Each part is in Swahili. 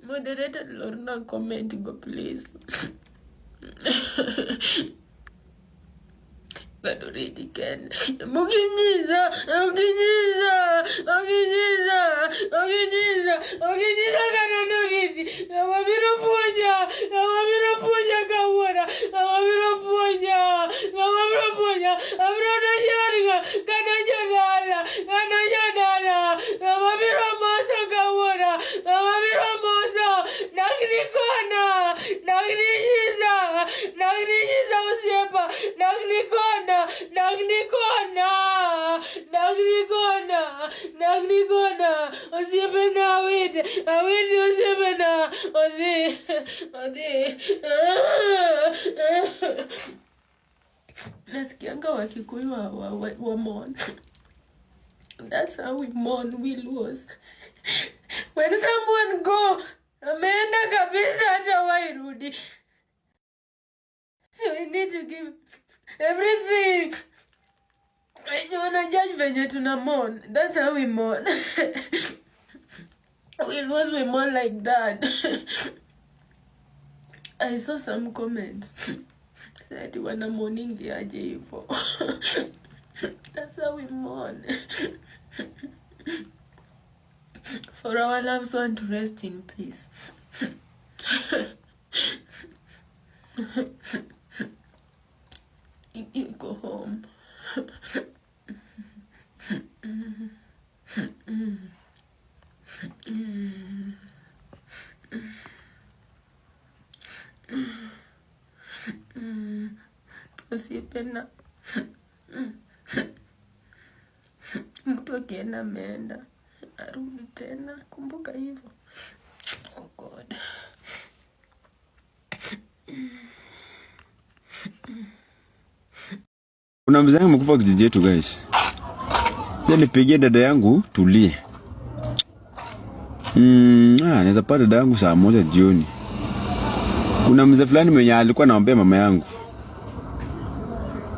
Moderator Lorna, comment go please. God already can. Mukinyiza kananuriti. Namabiro punya kawara. Namabiro punya. Amrona yaringa. Kanajadala. Namabiro masa kawara. Namabiro masa. Nagnikona usiepa. Nagnikona usiepe na awiti usiepe na odi nasikianga Wakikuyu wa mourn. That's how we mourn, we lose. When someone go, ameenda kabisa hata wairudi. We need to give everything. You wanna judge venye tuna mourn. That's how we mourn. We mourn like that. I saw some comments that wana mourning the aje hivyo. That's how we mourn. For our loved one to rest in peace. You go home. Usipenda mtu akienda ameenda, arudi tena. Kumbuka hivyo. Oh God. Kuna mzee amekufa kijiji yetu guys. Yeye nipigie dada yangu tulie. Naweza pata dada yangu saa 1 jioni. Kuna mzee fulani mwenye alikuwa anaombea mama yangu.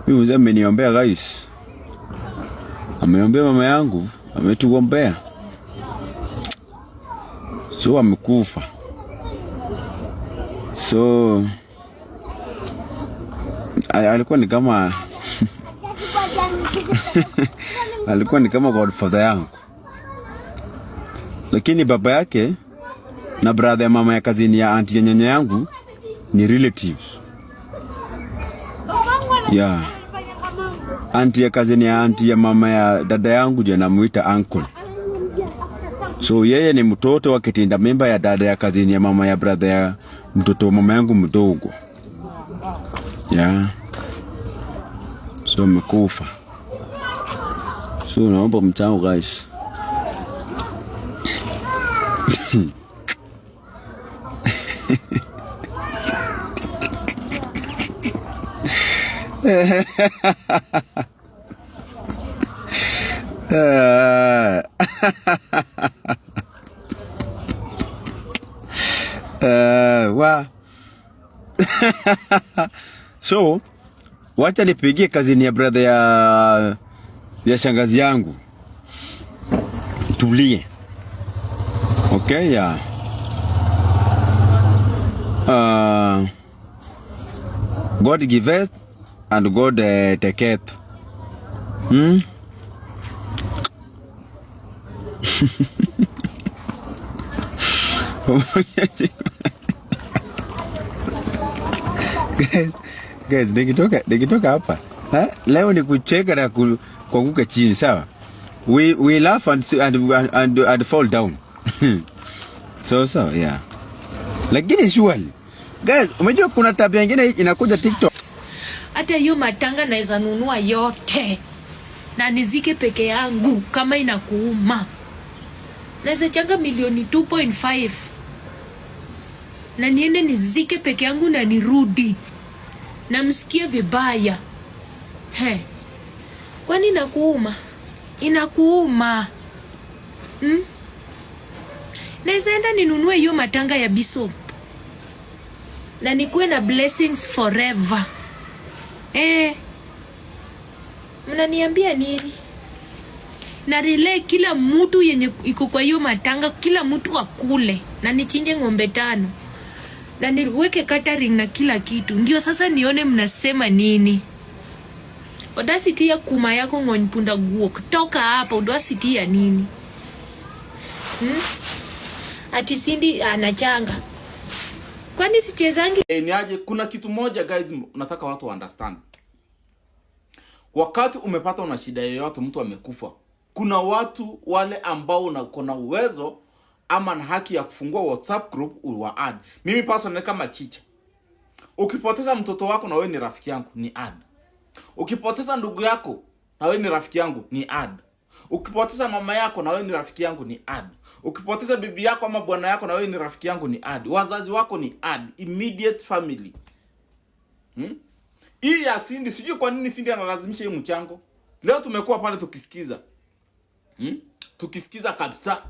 Huyu mzee ameniombea guys. Ameombea mama yangu, ametuombea. So amekufa. So alikuwa ni kama alikuwa ni kama godfather yangu. Lakini baba yake na brother ya mama ya kazini ya auntie ya nyanya yangu ni relatives. Yeah. Auntie ya kazini ya auntie ya mama ya dada yangu ndiye anamuita uncle. So yeye ni mtoto wa kitinda mimba ya dada ya kazini ya mama ya brother ya mtoto wa mama yangu mdogo. Yeah. So amekufa. So naomba mchango guys. So wacha nipigie kazini ya brother ya shangazi yangu tulie. Okay, yeah. God giveth and God taketh. Guys, nikitoka hapa leo ni kucheka na kuanguka chini, sawa? We laugh and fall down. So yeah. Lakini surely guys, umejua kuna tabia nyingine inakuja TikTok. Hata hiyo matanga naweza nunua yote na nizike peke yangu kama inakuuma. Naweza changa milioni 2.5 na niende nizike peke yangu na nirudi na msikie vibaya. Kwani inakuuma? Inakuuma. Naweza enda ninunue hiyo matanga ya Bishop na nikuwe na blessings forever. Mnaniambia nini? na relay kila mtu yenye iko kwa hiyo matanga, kila mtu akule, na nichinje ng'ombe 5 na niweke catering na kila kitu. Ndio sasa nione mnasema nini. Audacity ya kuma yako ng'onypunda guo kutoka hapa. Audacity ya nini? Ati Cindy anachanga. Kwani sichezangi? Ni aje, kuna kitu moja guys nataka watu understand. Wakati umepata una shida yoyote, mtu amekufa, kuna watu wale ambao uko uwezo ama na haki ya kufungua WhatsApp group uwa add. Mimi personally kama Chicha, ukipoteza mtoto wako na wewe ni rafiki yangu, ni add. Ukipoteza ndugu yako na wewe ni rafiki yangu, ni add. Ukipoteza mama yako na wewe ni rafiki yangu, ni add. Ukipoteza bibi yako ama bwana yako na wewe ni rafiki yangu, ni add. Wazazi wako ni add. Immediate family. Hii ya Cindy, sijui kwa nini Cindy analazimisha hii mchango. Leo tumekuwa pale tukisikiza. Tukisikiza kabisa.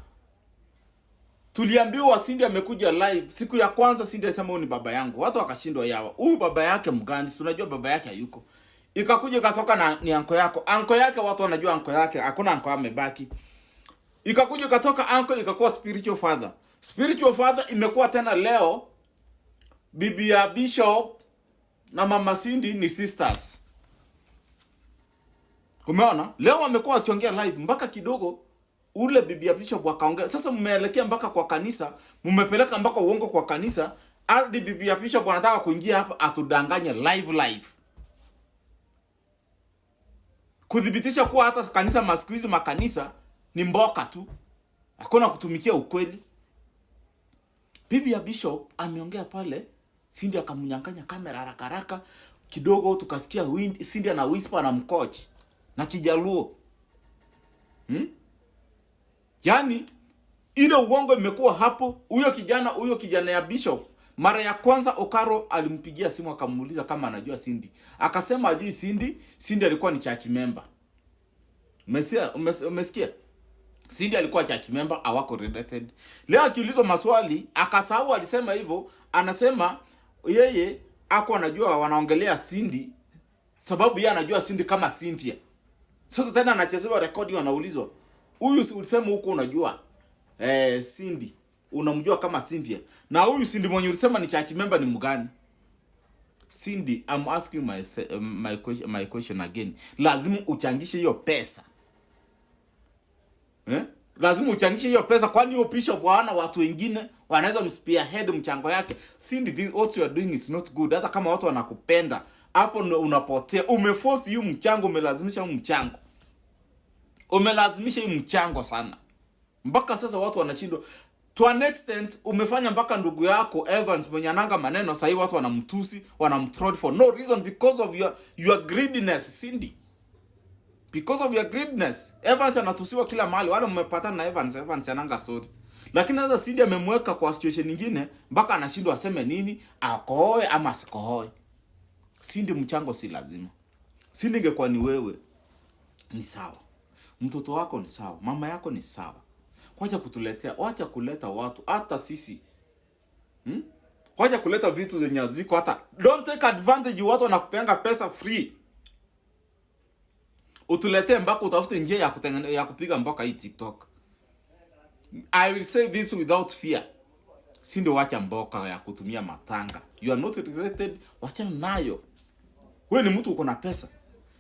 Tuliambiwa Cindy amekuja live. Siku ya kwanza Cindy alisema huyu ni baba yangu. Watu wakashindwa yawa. Huyu baba yake mgani? Tunajua baba yake hayuko. Ikakuja ikatoka na ni anko yako. Anko yake watu wanajua anko yake. Hakuna anko amebaki. Ikakuja ikatoka anko ikakuwa spiritual father. Spiritual father imekuwa tena leo bibi ya Bishop na mama Cindy ni sisters. Umeona? Leo wamekuwa wakiongea live mpaka kidogo ule bibi ya Bishop wakaongea. Sasa mmeelekea mpaka kwa kanisa, mmepeleka mpaka uongo kwa kanisa. Hadi bibi ya Bishop anataka kuingia hapa atudanganye live. Kudhibitisha kuwa hata kanisa masikuizi makanisa ni mboka tu. Hakuna kutumikia ukweli. Bibi ya Bishop ameongea pale, Cindy akamnyang'anya kamera haraka kidogo, tukasikia Cindy ana whisper na mkochi na Kijaluo. Yaani ile uongo imekuwa hapo. Huyo kijana ya Bishop, mara ya kwanza Okaro alimpigia simu akamuuliza kama anajua Cindy. Akasema ajui Cindy. Cindy alikuwa ni church member. Umesikia? Cindy alikuwa church member, hawako related. Leo akiulizwa maswali akasahau alisema hivyo. Anasema yeye ako anajua wanaongelea Cindy sababu yeye anajua Cindy kama Cynthia. Sasa tena anachezewa recording, anaulizwa, huyu ulisema huko unajua Cindy, unamjua kama Cynthia, na huyu Cindy mwenye ulisema ni church member ni mgani? Cindy, I'm asking my question again. Lazima uchangishe hiyo pesa. Lazima uchangishe hiyo pesa, kwani hiyo Bishop bwana watu wengine wanaweza mspearhead mchango yake. Cindy, this what you are doing is not good. Hata kama watu wanakupenda, hapo unapotea. Umeforce hiyo mchango, umelazimisha hiyo mchango. Umelazimisha hiyo mchango sana. Mpaka sasa watu wanashindwa. To an extent umefanya mpaka ndugu yako Evans mwenye ananga maneno sasa hivi watu wanamtusi, wanamthrow for no reason because of your greediness, Cindy. Because of your greediness. Evans anatusiwa kila mahali. Wale mmepatana na Evans ananga story. Lakini sasa Cindy amemweka kwa situation nyingine mpaka anashindwa aseme nini, akohoe ama asikohoe. Cindy, mchango si lazima. Cindy, ingekuwa ni wewe ni sawa. Mtoto wako ni sawa, mama yako ni sawa. Wacha kuleta watu hata sisi. Wacha kuleta vitu zenye ziko hata. Don't take advantage watu wanakupeanga pesa free. Utuletee mpaka utafute njia ya kupiga mpaka hii TikTok. I will say this without fear. Cindy, wacha mboka ya kutumia matanga. You are not related, wacha nayo. Wewe ni mtu uko na pesa.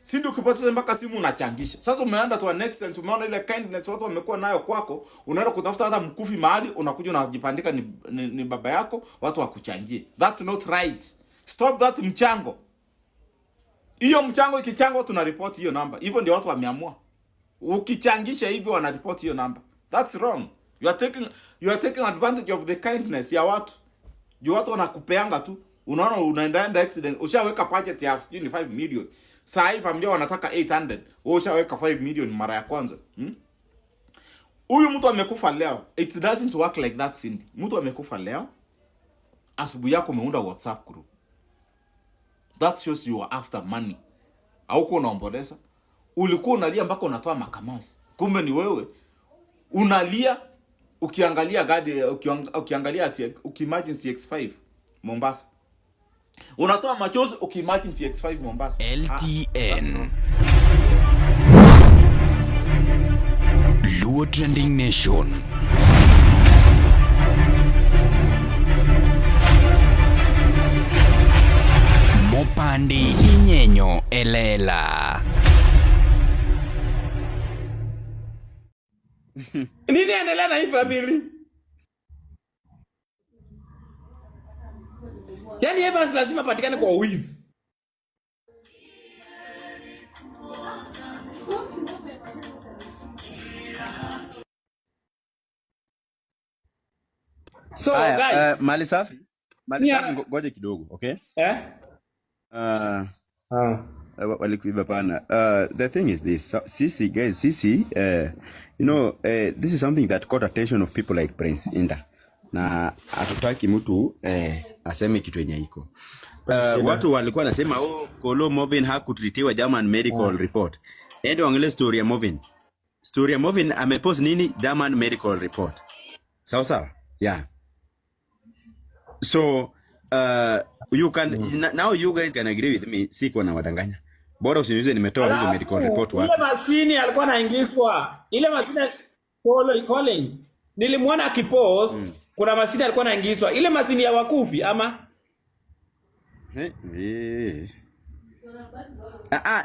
Cindy, ukipoteza mpaka simu unachangisha. Sasa umeenda to an extent, tumeona ile kindness watu wamekuwa nayo kwako, unaenda kutafuta hata mkufi mahali, unakuja unajipandika ni baba yako, watu wakuchangie. That's not right. Stop that mchango. Hiyo mchango ikichango tunaripoti hiyo namba. Hivyo ndio watu wameamua. Ukichangisha hivyo wanaripoti hiyo namba. That's wrong. You are taking advantage of the kindness ya watu. Juu watu wanakupeanga tu. Unaona unaenda accident, ushaweka budget ya 5 million. Sasa hivi familia wanataka 800. Wewe ushaweka 5 million mara ya kwanza. Huyu mtu amekufa leo. It doesn't work like that, Cindy. Mtu amekufa leo. Asubuhi yako umeunda WhatsApp group. That shows you are after money. Hauko unaomboleza. Ulikuwa unalia mpaka unatoa makamasi. Kumbe ni wewe unalia ukiangalia ukimagine CX5 Mombasa. Unatoa machozi ukimagine CX5 Mombasa. LTN. Luo Trending Nation. Mopandi Inyenyo Elela. Nini anaendelea na hii family? Yaani Evans lazima patikane kwa wizi. So guys, mali safi ngoja kidogo, okay? Walikuiba pana. The thing is this, so, Sisi guys, this is something that caught attention of people like Prince Inda. Na hatutaki mtu aseme kitu yenye iko. Watu walikuwa nasema Kolo Movin hakutritiwa German medical report. Endo angalia story ya Movin. Story ya Movin amepost nini? German medical report. Sawa? Yeah. So you can now you guys can agree with me, siko na wadanganya. Bora usiniulize nimetoa hizo medical report wapi. Ile masini alikuwa anaingizwa. Ile masini Collins. Nilimwona akipost kuna masini alikuwa anaingizwa. Ile masini ya wakufi ama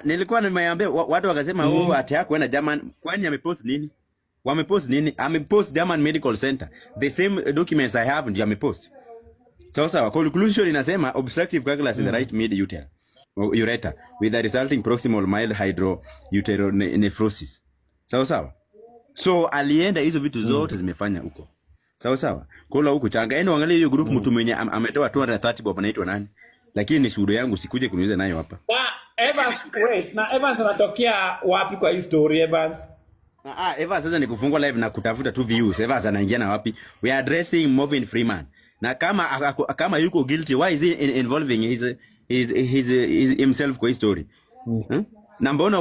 nilikuwa nimeambia watu wakasema ati hakuenda German. Kwani amepost nini? Wamepost nini? Amepost German Medical Center. The same documents I have ndio amepost. Sawa. Conclusion inasema obstructive calculus in the right mid ureter with the resulting proximal mild hydrouteronephrosis. Sawa. So alienda hizo vitu zote zimefanya huko. Sawa. Kola huko changa. Yaani angalia hiyo group mtu mwenye ametoa 230 bob anaitwa nani? Lakini ni shuhuda yangu sikuje kuniuliza nayo hapa. Evans anatokea wapi kwa hii story Evans? Evans sasa ni kufungua live na kutafuta tu views. Evans anaingia na wapi? We are addressing Movin Freeman. Na kama yuko guilty, why is he involving his himself kwa story? Na mbona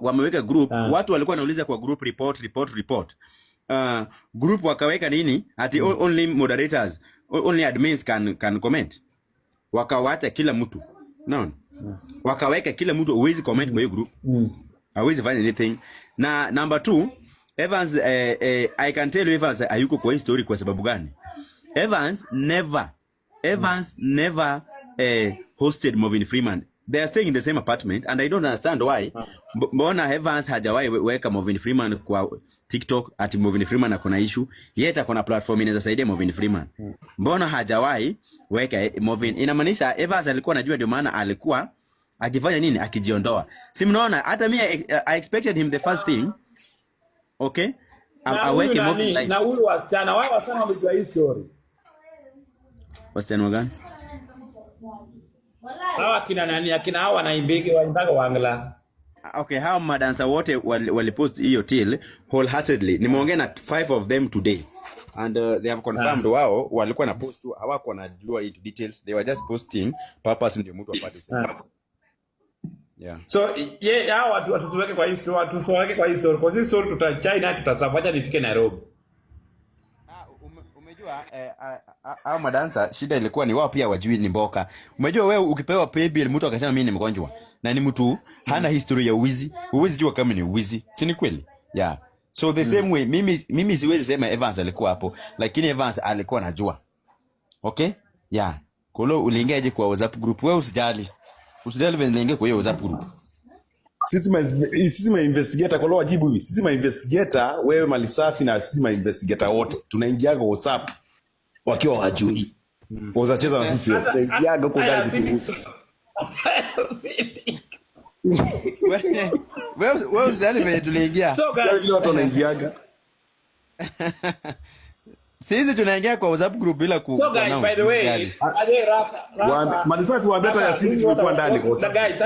wameweka group, watu walikuwa wanauliza kwa group report. Group wakaweka nini? Ati only moderators, only admins can comment. Wakawacha kila mtu. No. Wakaweka kila mtu huwezi comment kwa hiyo group. Hawezi fanya anything. Na number 2, Evans I can tell you Evans hayuko kwa hii story kwa sababu gani? Evans never hosted Movin Freeman. They are staying in the same apartment and I don't understand why. Mbona Evans hajawahi weka Movin Freeman kwa TikTok ati Movin Freeman akona issue. Yeta kuna platform inaweza saidia Movin Freeman. Mbona hajawahi weka Movin? Inamaanisha Evans alikuwa anajua ndio maana alikuwa akifanya nini? Akijiondoa. Si mnaona hata mimi I expected him the first thing. Okay? Aweke Movin like. Na huyu wasichana, wao wasichana wamejua hii story. Wasichana gani? Hawa kina nani? Akina hawa waimbaga wangla. Okay, hawa madansa wote walipost hiyo till wholeheartedly. Nimeongea na 5 of them today and they have confirmed wao walikuwa na post tu, hawako wanajua into details. They were just posting purpose ndio mtu apate usiku. Yeah. So hawa watu tuweke kwa hii story, tuweke kwa hii story. Kwa hii story tutachina tutasabaja nifike Nairobi. Umejua madansa shida ilikuwa ni wao pia wajui ni mboka. Umejua wewe ukipewa pay bill mtu akasema mimi ni mgonjwa na ni mtu hana history ya uwizi, huwezi jua kama ni uwizi, si ni kweli? Yeah. So the same way mimi siwezi sema Evans alikuwa hapo, lakini Evans alikuwa anajua. Okay? Yeah. Kolo uliingiaje kwa WhatsApp group? Wewe usijali vile niingie kwa hiyo WhatsApp group. Sisi ma investigator kwa wajibu hivi. Sisi ma investigator, wewe Mali Safi na sisi ma investigator wote tunaingia kwa WhatsApp wakiwa wajui. Wazacheza na sisi wote. Tunaingia huko ndani kuhusu. Wewe usijali vile tuliingia. Sisi watu wanaingiaga. Sisi tunaingia kwa WhatsApp group bila ku. So guys, by the way, Mali Safi wa beta ya sisi tulikuwa ndani kwa WhatsApp. Guys,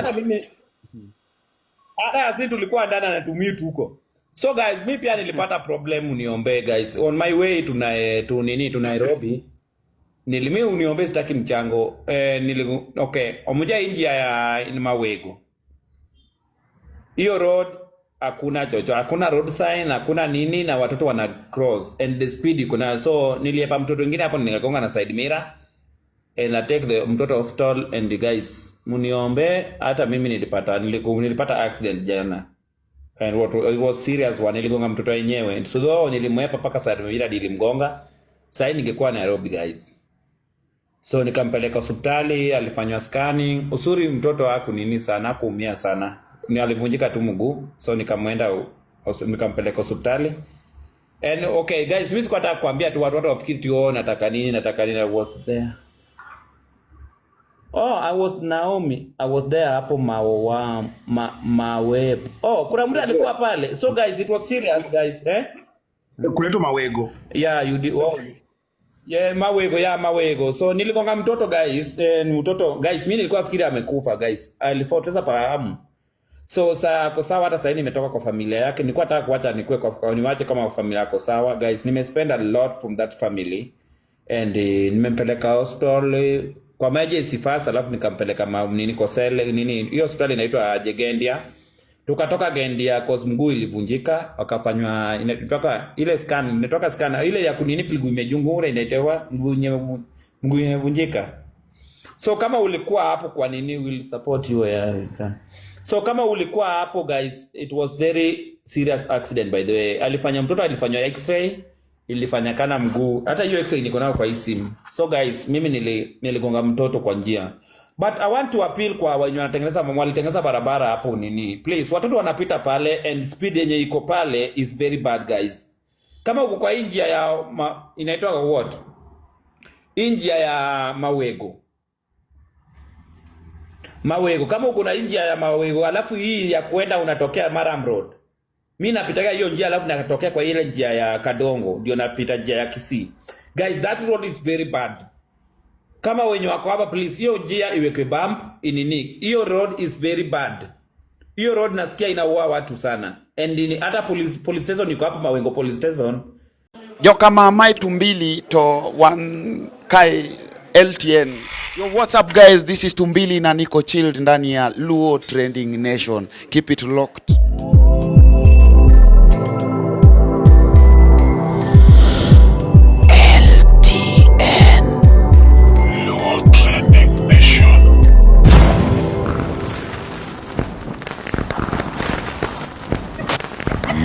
hata Yasin tulikuwa ndani na tumit huko. So guys, mimi pia nilipata problem, uniombe guys. On my way to Nairobi. Nilimi uniombe sitaki mchango. Okay, omuja njia ya Mawego. Hiyo road hakuna chocho, hakuna road sign, hakuna nini na watoto wana cross and the speed kuna, so niliepa mtoto mwingine hapo nikagonga na side mirror and I take the mtoto hospital and the guys muniombe. Hata mimi nilipata accident jana And it was serious one, niligonga mtoto wenyewe. So nilimwepa paka saa 2 hadi nilimgonga. Sasa ningekuwa Nairobi guys. So nikampeleka hospitali, alifanywa scanning. Usuri mtoto wako nini sana, kuumia sana. Ni alivunjika tu mguu. So nikampeleka hospitali. And okay guys, mimi sikuwa nataka kuambia tu watu wafikiri tu nataka nini I was there. I was Naomi. I was there hapo Mawego. Kuna mtu alikuwa pale. So guys, it was serious guys, Kuleto Mawego. Yeah, you did. Yeah, Mawego. So niligonga mtoto guys, mimi nilikuwa nafikiri amekufa guys. Alipoteza fahamu. So kwa sawa hata sasa nimetoka kwa familia yake. Nilikuwa nataka kuacha niwache kama familia yako sawa guys. Nimespend a lot from that family and nimempeleka hospital kwa emergency first, alafu nikampeleka Kosele hiyo hospitali inaitwa Gendia. Tukatoka Gendia cause mguu ilivunjika, wakafanywa inatoka ile scan ile ya kunini pigu imejungura inaitewa mguu imevunjika. So kama ulikuwa hapo kwa nini will support you So kama ulikuwa hapo guys, it was very serious accident by the way. Mtoto alifanywa x-ray, ilifanya kana mguu. Hata hiyo x-ray niko nayo kwa hii simu. So guys, mimi niligonga mtoto kwa njia. But I want to appeal kwa wenye wanatengeneza barabara hapo nini. Please, watoto wanapita pale and speed yenye iko pale is very bad guys. Kama uko kwa njia ya inaitwa what? Njia ya Mawego. Kama uko na njia ya Mawego alafu hii ya kwenda unatokea Maram Road. Mimi napitaga hiyo njia alafu natokea kwa ile njia ya Kadongo, ndio napita njia ya Kisii. Guys, that road is very bad. Kama wenye wako hapa please, hiyo njia iwekwe bump inini. Hiyo road is very bad. Hiyo road nasikia inaua watu sana. And hata police station niko hapa Mawengo police station. Joka mamai Tumbili to one kai LTN. Yo, what's up guys? This is Tumbili na niko chilled ndani ya Luo Trending Nation. Keep it locked.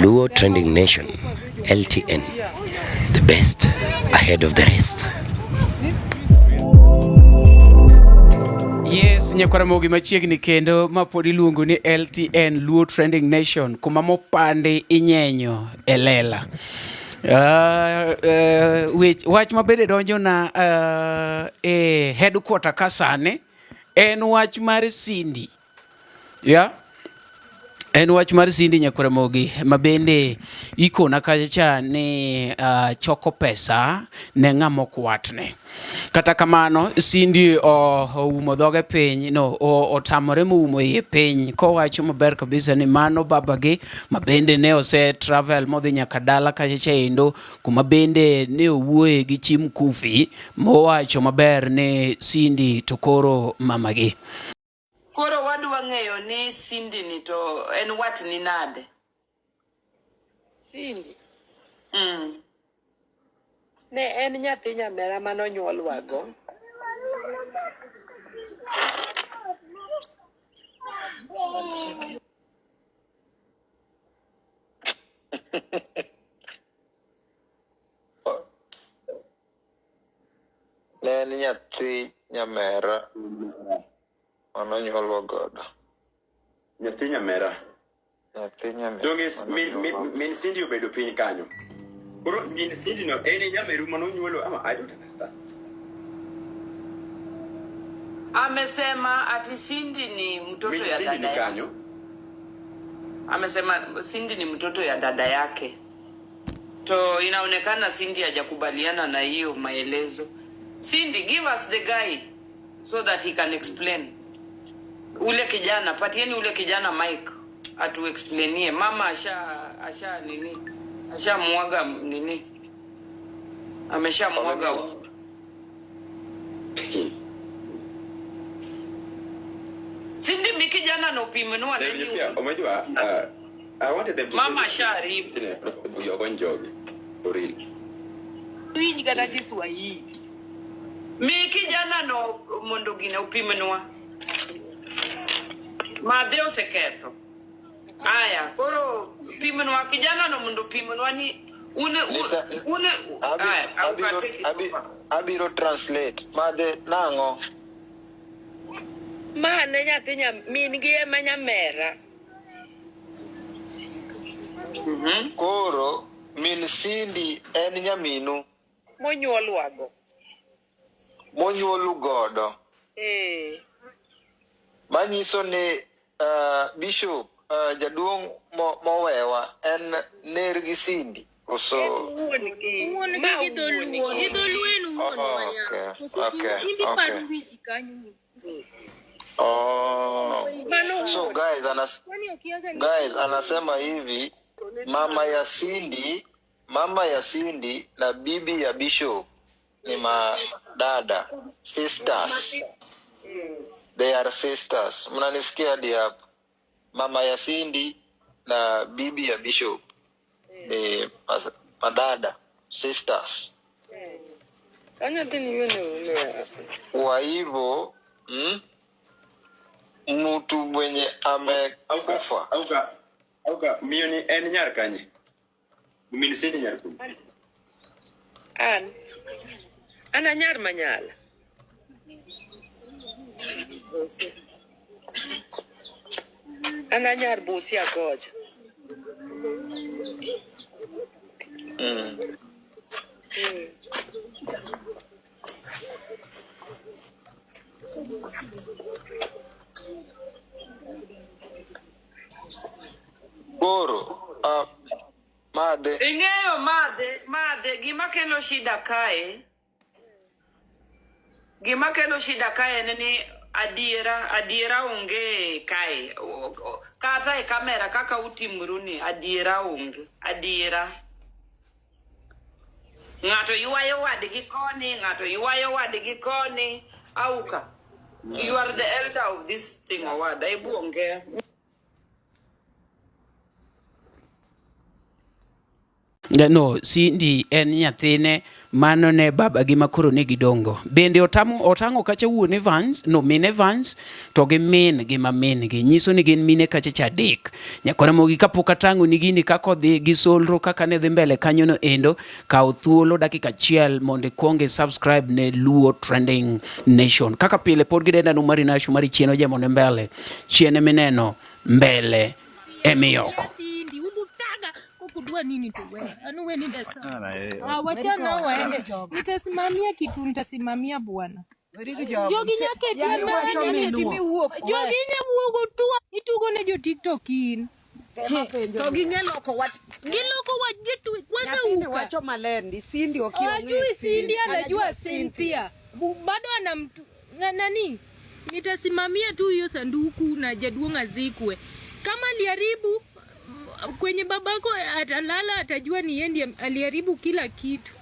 Luo Trending Nation, LTN, the best ahead of the rest. Yes, nyakora mogi machiegni kendo mapodi luongo ni LTN, Luo Trending Nation, kuma Mopande inyenyo elela. Wach mabede donjo na headquarter kasane en wach mar Cindy. En wach mar Cindy nyakora mogi mabende ikona kacha ni choko pesa ne ng'amo kwatne. Kata kamano Cindy oumo dhoge piny otamore muumo iye piny kowacho maber kabisa ni mano babagi mabende ne ose travel modhi nyaka dala kacha endo kuma bende ne owuoye gi Chim Kufi mowacho maber ni Cindy to koro mamagi. Koro wadwa ng'eyo ni Cindy ni to en wat ni nade? Cindy? Ne en nyathi nyamera manonyuolwago. Ne en nyathi nyamera manonyuolwa godo. Nyathi nyamera. Dongis min Cindy obedo piny kanyo. Bro, min Cindy no ene nyameru manonyuolo ama I don't understand. Amesema ati Cindy ni mtoto ya dada yake. Amesema Cindy ni mtoto ya dada yake. To inaonekana Cindy hajakubaliana na hiyo maelezo. Cindy, give us the guy so that he can explain. Ule kijana, patieni ule kijana Mike atu explainie. Mama asha nini? Asha muaga nini? Amesha muaga. Cindy mikijana no pimenua nini? Umejua I wanted them to Mama sharib. You're going jog. For real. Winyi gada Kiswahili. Mikijana no mondo gine upimenua. Madeo seketho. Aya, koro pimenwa kijana no mundo pimenwa ni abiro translate made nango Mane nyathi min gi ema nyamera. Koro min Cindy en nyaminu Monyuolwago. Monyuolu godo. Manyiso ni Bishop jaduong mowewa en ner gi Cindy. Oso so guys anasema hivi mama ya Cindy na bibi ya Bishop ni madada, sisters. They are sisters. Mnanisikia hadi hapo? Mama ya Cindy na bibi ya Bishop ni madada, sisters. Kwa hivyo mtu mwenye amekufa auka mioni en nyar kanye min Cindy nyar ku Ana nyar manyala. Ana nyar Busia koja. Koro Made. Ing'eyo Made gima kelo shida kae. Gima kelo shida kae ni adiera onge kae. Kata e kamera kaka utimuru ni adiera onge. Adiera. Ng'ato yuayo wadgi koni, auka. You are the elder of this thing or what? Aibu onge. No, Cindy en nyathine mano ne baba gi makoro ne gidongo. Bende otango kacha wuone Vance, no mine Vance, to gi min gi mamin gi. Nyiso ni gin mine kacha chadek. Nyakora mogi kapok atango ni gini kako dhi gi solro kaka ne dhi mbele kanyo no endo, kao thuolo dakika chiel monde kuonge subscribe ne Luo Trending Nation. Kaka pile pod gidenda numari na shumari chieno jamone mbele. Chiene mineno mbele emiyoko. Kudua nini tuwe? Anu we nida sana. Wachana waende. Nitasimamia kitu, nitasimamia bwana. Jogi nyake tiana. Jogi nyabuogo tuwa. Itugo na jo TikTok in. Jogi ngeloko wat. Ngeloko wat jitu. Kwanza uka. Wacho malendi. Cindy okiwa Wajui Cindy anajua Cynthia. Bado anamtu. Nani? Nitasimamia tu hiyo sanduku na jaduong azikwe. Kama liharibu kwenye babako atalala, atajua ni yeye ndiye aliharibu kila kitu.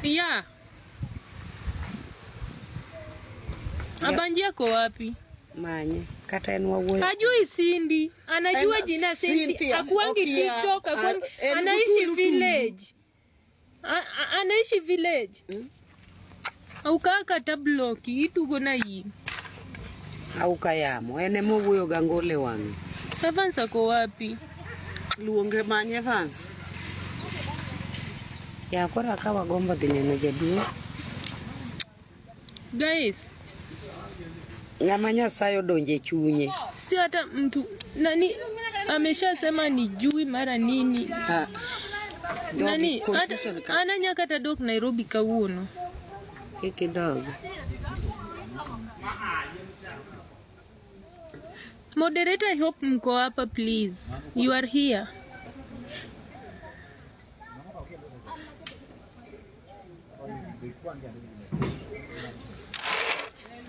Yeah. Abanjia ko wapi? Manye, kata enwa uwe. Hajui Cindy, anajua jina Cindy. Akuangi TikTok, anaishi village. Anaishi village. Au kaka tabloki, itugo na hii. Au kayamo, ene mwuyo gangole wangi. Evans ako wapi? Luonge manye Evans. Ya kora kawa gomba dhine na jadu. Guys. Ngama Nyasaye donje chunye. Si hata mtu nani ameshasema ni jui mara nini. Nani ana nyakata dok Nairobi kawuono. Kidogo. Moderator, I hope mko hapa please. You are here.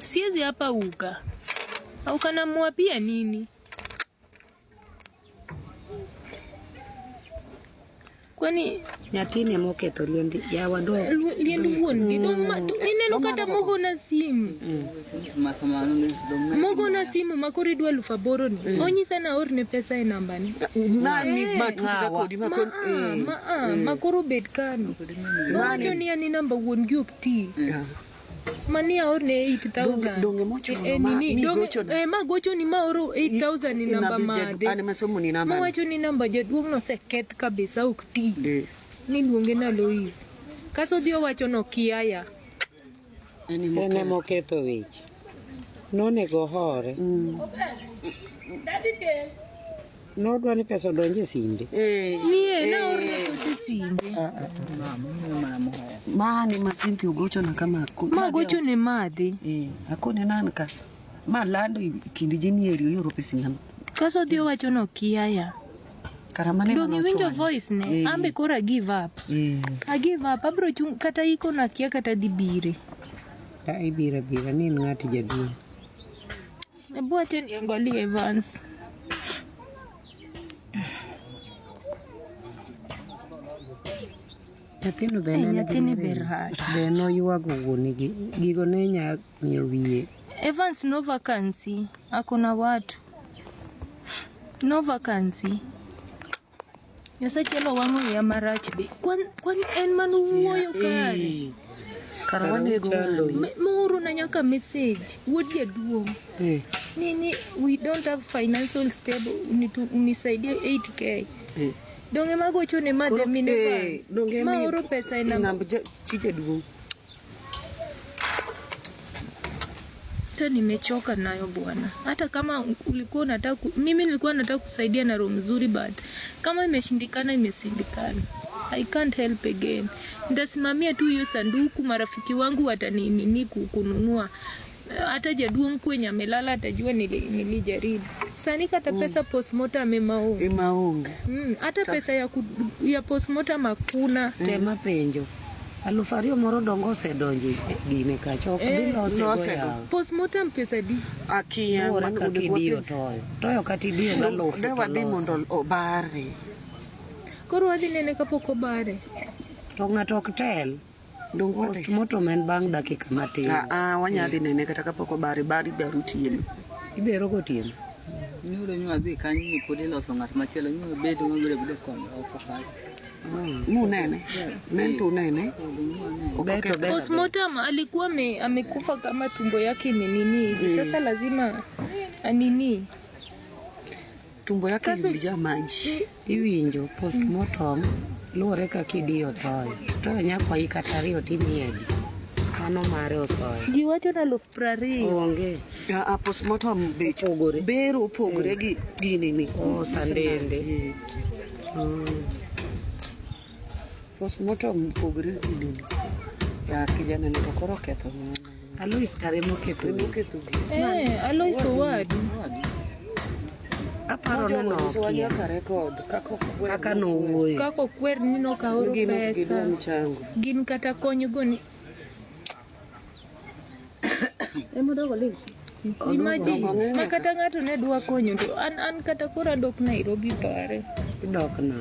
Siezi hapa uka. Au kana mwapia nini? Kwani nyatini moketo liendi ya wado liendi won ineno kata mogo na simu mogo na simu makori dwa lufa boro ni onyi sana orne pesa e namba ni nani matuka kodi makon makoro bet kano wacho ni ani namba won gi ok ti Mani aorne 8,000. Donge mocho ma gocho ni ma oro 8,000 ni namba made. Ani masomo ni namba. Ma wacho ni namba jaduong no se keth kabisa ok ti. Ni luonge na Lois. Kaso dio wacho no kiaya. Ene moketho wich. Nonego hore. Nodwa ni pesa donje simbe. Nie na orne pesa simbe. Mani masimpi ugocho na kama ma gocho ne madhi. Akone nanka. Ma lando kindi jini eri yoro pesa ngam. Kaso dio wacho no kiaya. Karamane no winjo voice ne ambe kora give up. I give up abro chung kata iko na kia kata dibire. Ta ibira bira ni ngati jaduong. Ebuaten yangoli Evans. Nyathino berha. Beno yuago wuoni gigo ne nya miyo wiye. Evans no vacancy. Akona watu. No vacancy. Yasa chelo wango ya marach be. Kwan en manu wuoyo kare. Karawane go muru na nyaka message. Wodi aduong. Nini we don't have financial stable unisaidie 8k. Donge magocho ne madhe mine donge ma oro pesa ina namba chije duong. Hata nimechoka nayo bwana. Hata kama ulikuwa unataka mimi nilikuwa nataka kusaidia na roho mzuri but kama imeshindikana imesindikana. I can't help again. Ndasimamia tu hiyo sanduku, marafiki wangu watanini kununua. Hata jaduong kwenye amelala atajua nilijaribu. Sani kata pesa postmortem maunga. Hata pesa ya postmortem hakuna. Tema penjo. Alufario moro dongo sedonji gine kacho dinga osegoya. Postmortem pesa di. Akia ora kidio toyo. Toyo kati dio galofu. Dewa di mondo obare. Koro wadhi nene kapok obare. To ng'ato ok tel. Postmortem en bang' dakika matin. Wanyadhi nene kata kapok obare bari baro tieno. Ibero gotieno. Nyudo nywadhi kanyi ni podi loso ng'at machielo nyudo bedo mabiro kono ofokal. Munene. Mento nene. Postmortem alikuwa amekufa kama tumbo yake imenini hivi. Sasa lazima anini. Tumbo yake ilijaa maji. Iwinjo postmortem luore ka kidio toyo. Toyo nyakwa ikatario timiedi. Mano mare osoyo. Giwacho na lof prario. Onge. Postmortem opogore. Bero opogore gi nini. Sandende. Postmortem opogore gi nini. Ya kijana ni kokoro ketho. Alois karemo ketho. Alois Owadu. Aparo no kia record kaka no wuoyo kako kwer ni no ka oro pesa gin kata konyo goni emodo gole imagine makata ngato ne dwa konyo to an kata kora dok Nairobi pare dok na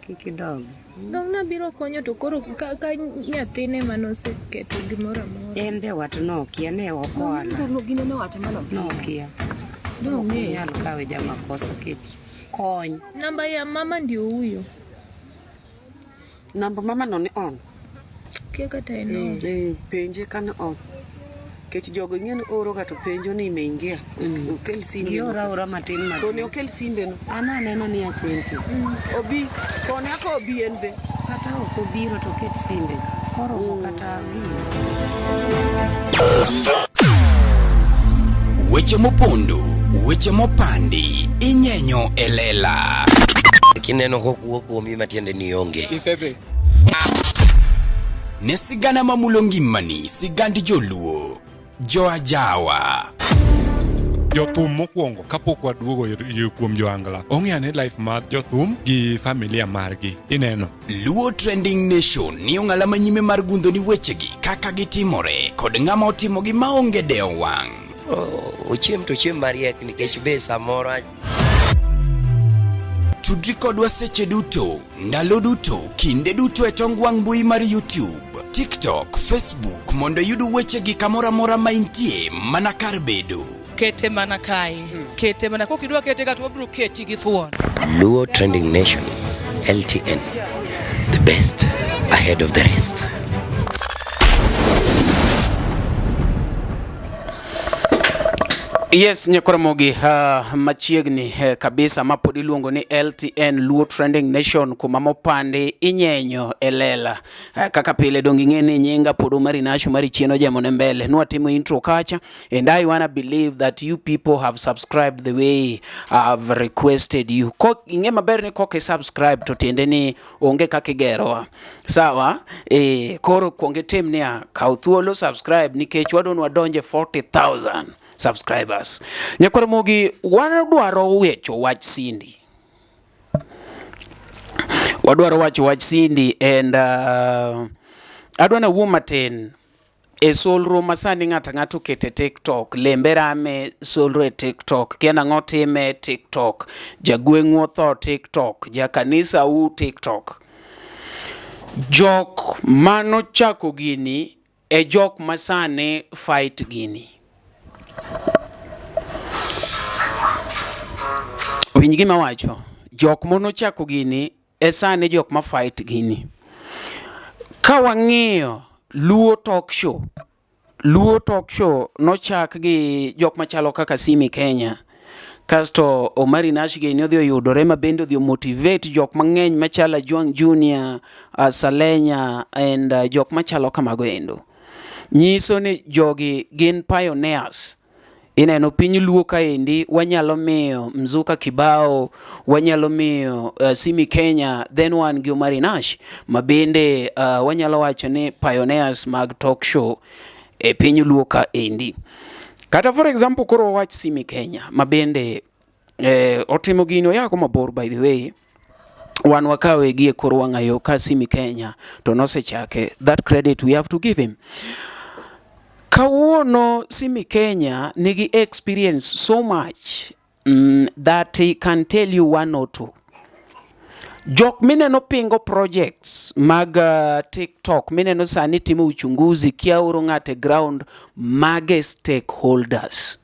kikidog dong na biro konyo to koro ka nyathine manose keto gimoro amora en be wat no kia ne okoala gine wat mano no kia no nyalo kawe jama kosa kich kony namba ya mama ndio huyo namba mama no ni on kia kata eno penje kana on kech jogo ng'en oro gato penjo ni imeingia ukel simbe ora matin matin kone ukel simbe no ana neno ni asenti obi kone ako obi en be kata okobiro to ket simbe koro kata gi weche mopondo weche mopandi inyenyo elela kineno kokuo kuomi matiende ni onge isebe ne sigana mamulo ngimani sigandi joluo joajawa jothum mokwongo kapok waduogo kuom joangla ong'eane life mar jothum gi familia margi ineno Luo Trending Nation ni ong'ala manyime mar gundho ni wechegi kaka gitimore kod ng'ama otimogi maonge deo wang' ochiem to chiem mariek nikech be samoro tudri kodwa seche duto ndalo duto kinde duto e tong wang' mbui mar YouTube TikTok Facebook mondo yudu wechegi kamora mora maintie mana kar bedo kete mana kai kete mana kokidwa kete gato wabro keti gi thuon Luo Trending Nation LTN the best ahead of the rest Yes, Nyakuramogi, machiegni kabisa mapod iluongo ni LTN Luo Trending Nation kuma mopande inyenyo elela. Kaka pile dongi ngeni nyinga podo mari nashu mari chieno jamone mbele. Nua timu intro kacha, and I wanna believe that you people have subscribed the way I've requested you. Inge maber ni koke subscribe to tiende ni onge kakigero. Sawa, koro konge tim niya kauthuolo subscribe ni kech wadon wadonje 40,000 subscribers. Nyakuramogi, wadwaro wecho wach Cindy. Wadwaro wacho wach Cindy, and adwana wumaten e solro masani ng'ato kete TikTok, lemberame solro e TikTok, kiana ng'otime TikTok, jagweng'u otho TikTok, jakanisa u TikTok. Jok mano chako gini e jok masane fight gini. Winj gima wacho, jok mono chako gini esane jok ma fight gini. Ka wang'iyo Luo Talk Show no chak gi jok machalo kaka Simi Kenya, kasto Omari Nashige ni odhi oyudore ma bende odhi motivate jok mang'eny machala Juang Junior, Salenya, and jok machalo kamago endo. Nyiso ni jogi gin pioneers. Ineno piny Luo kaendi wanyalo miyo Mzuka Kibao, wanyalo miyo Simi Kenya, then wan gi Omari Nash mabende wanyalo wacho ni pioneers mag talk show e piny Luo kaendi. Kata for example koro wach Simi Kenya mabende otimo gino yako mabor, by the way. Wan wakawe gie koro wang'ayo ka Simi Kenya to nosechake. That credit we have to give him. Kawuono Simi Kenya nigi experience so much that he can tell you one or two. Jok mineno pingo projects mag TikTok, mineno sani timo uchunguzi kia uro ng'ate ground mage stakeholders.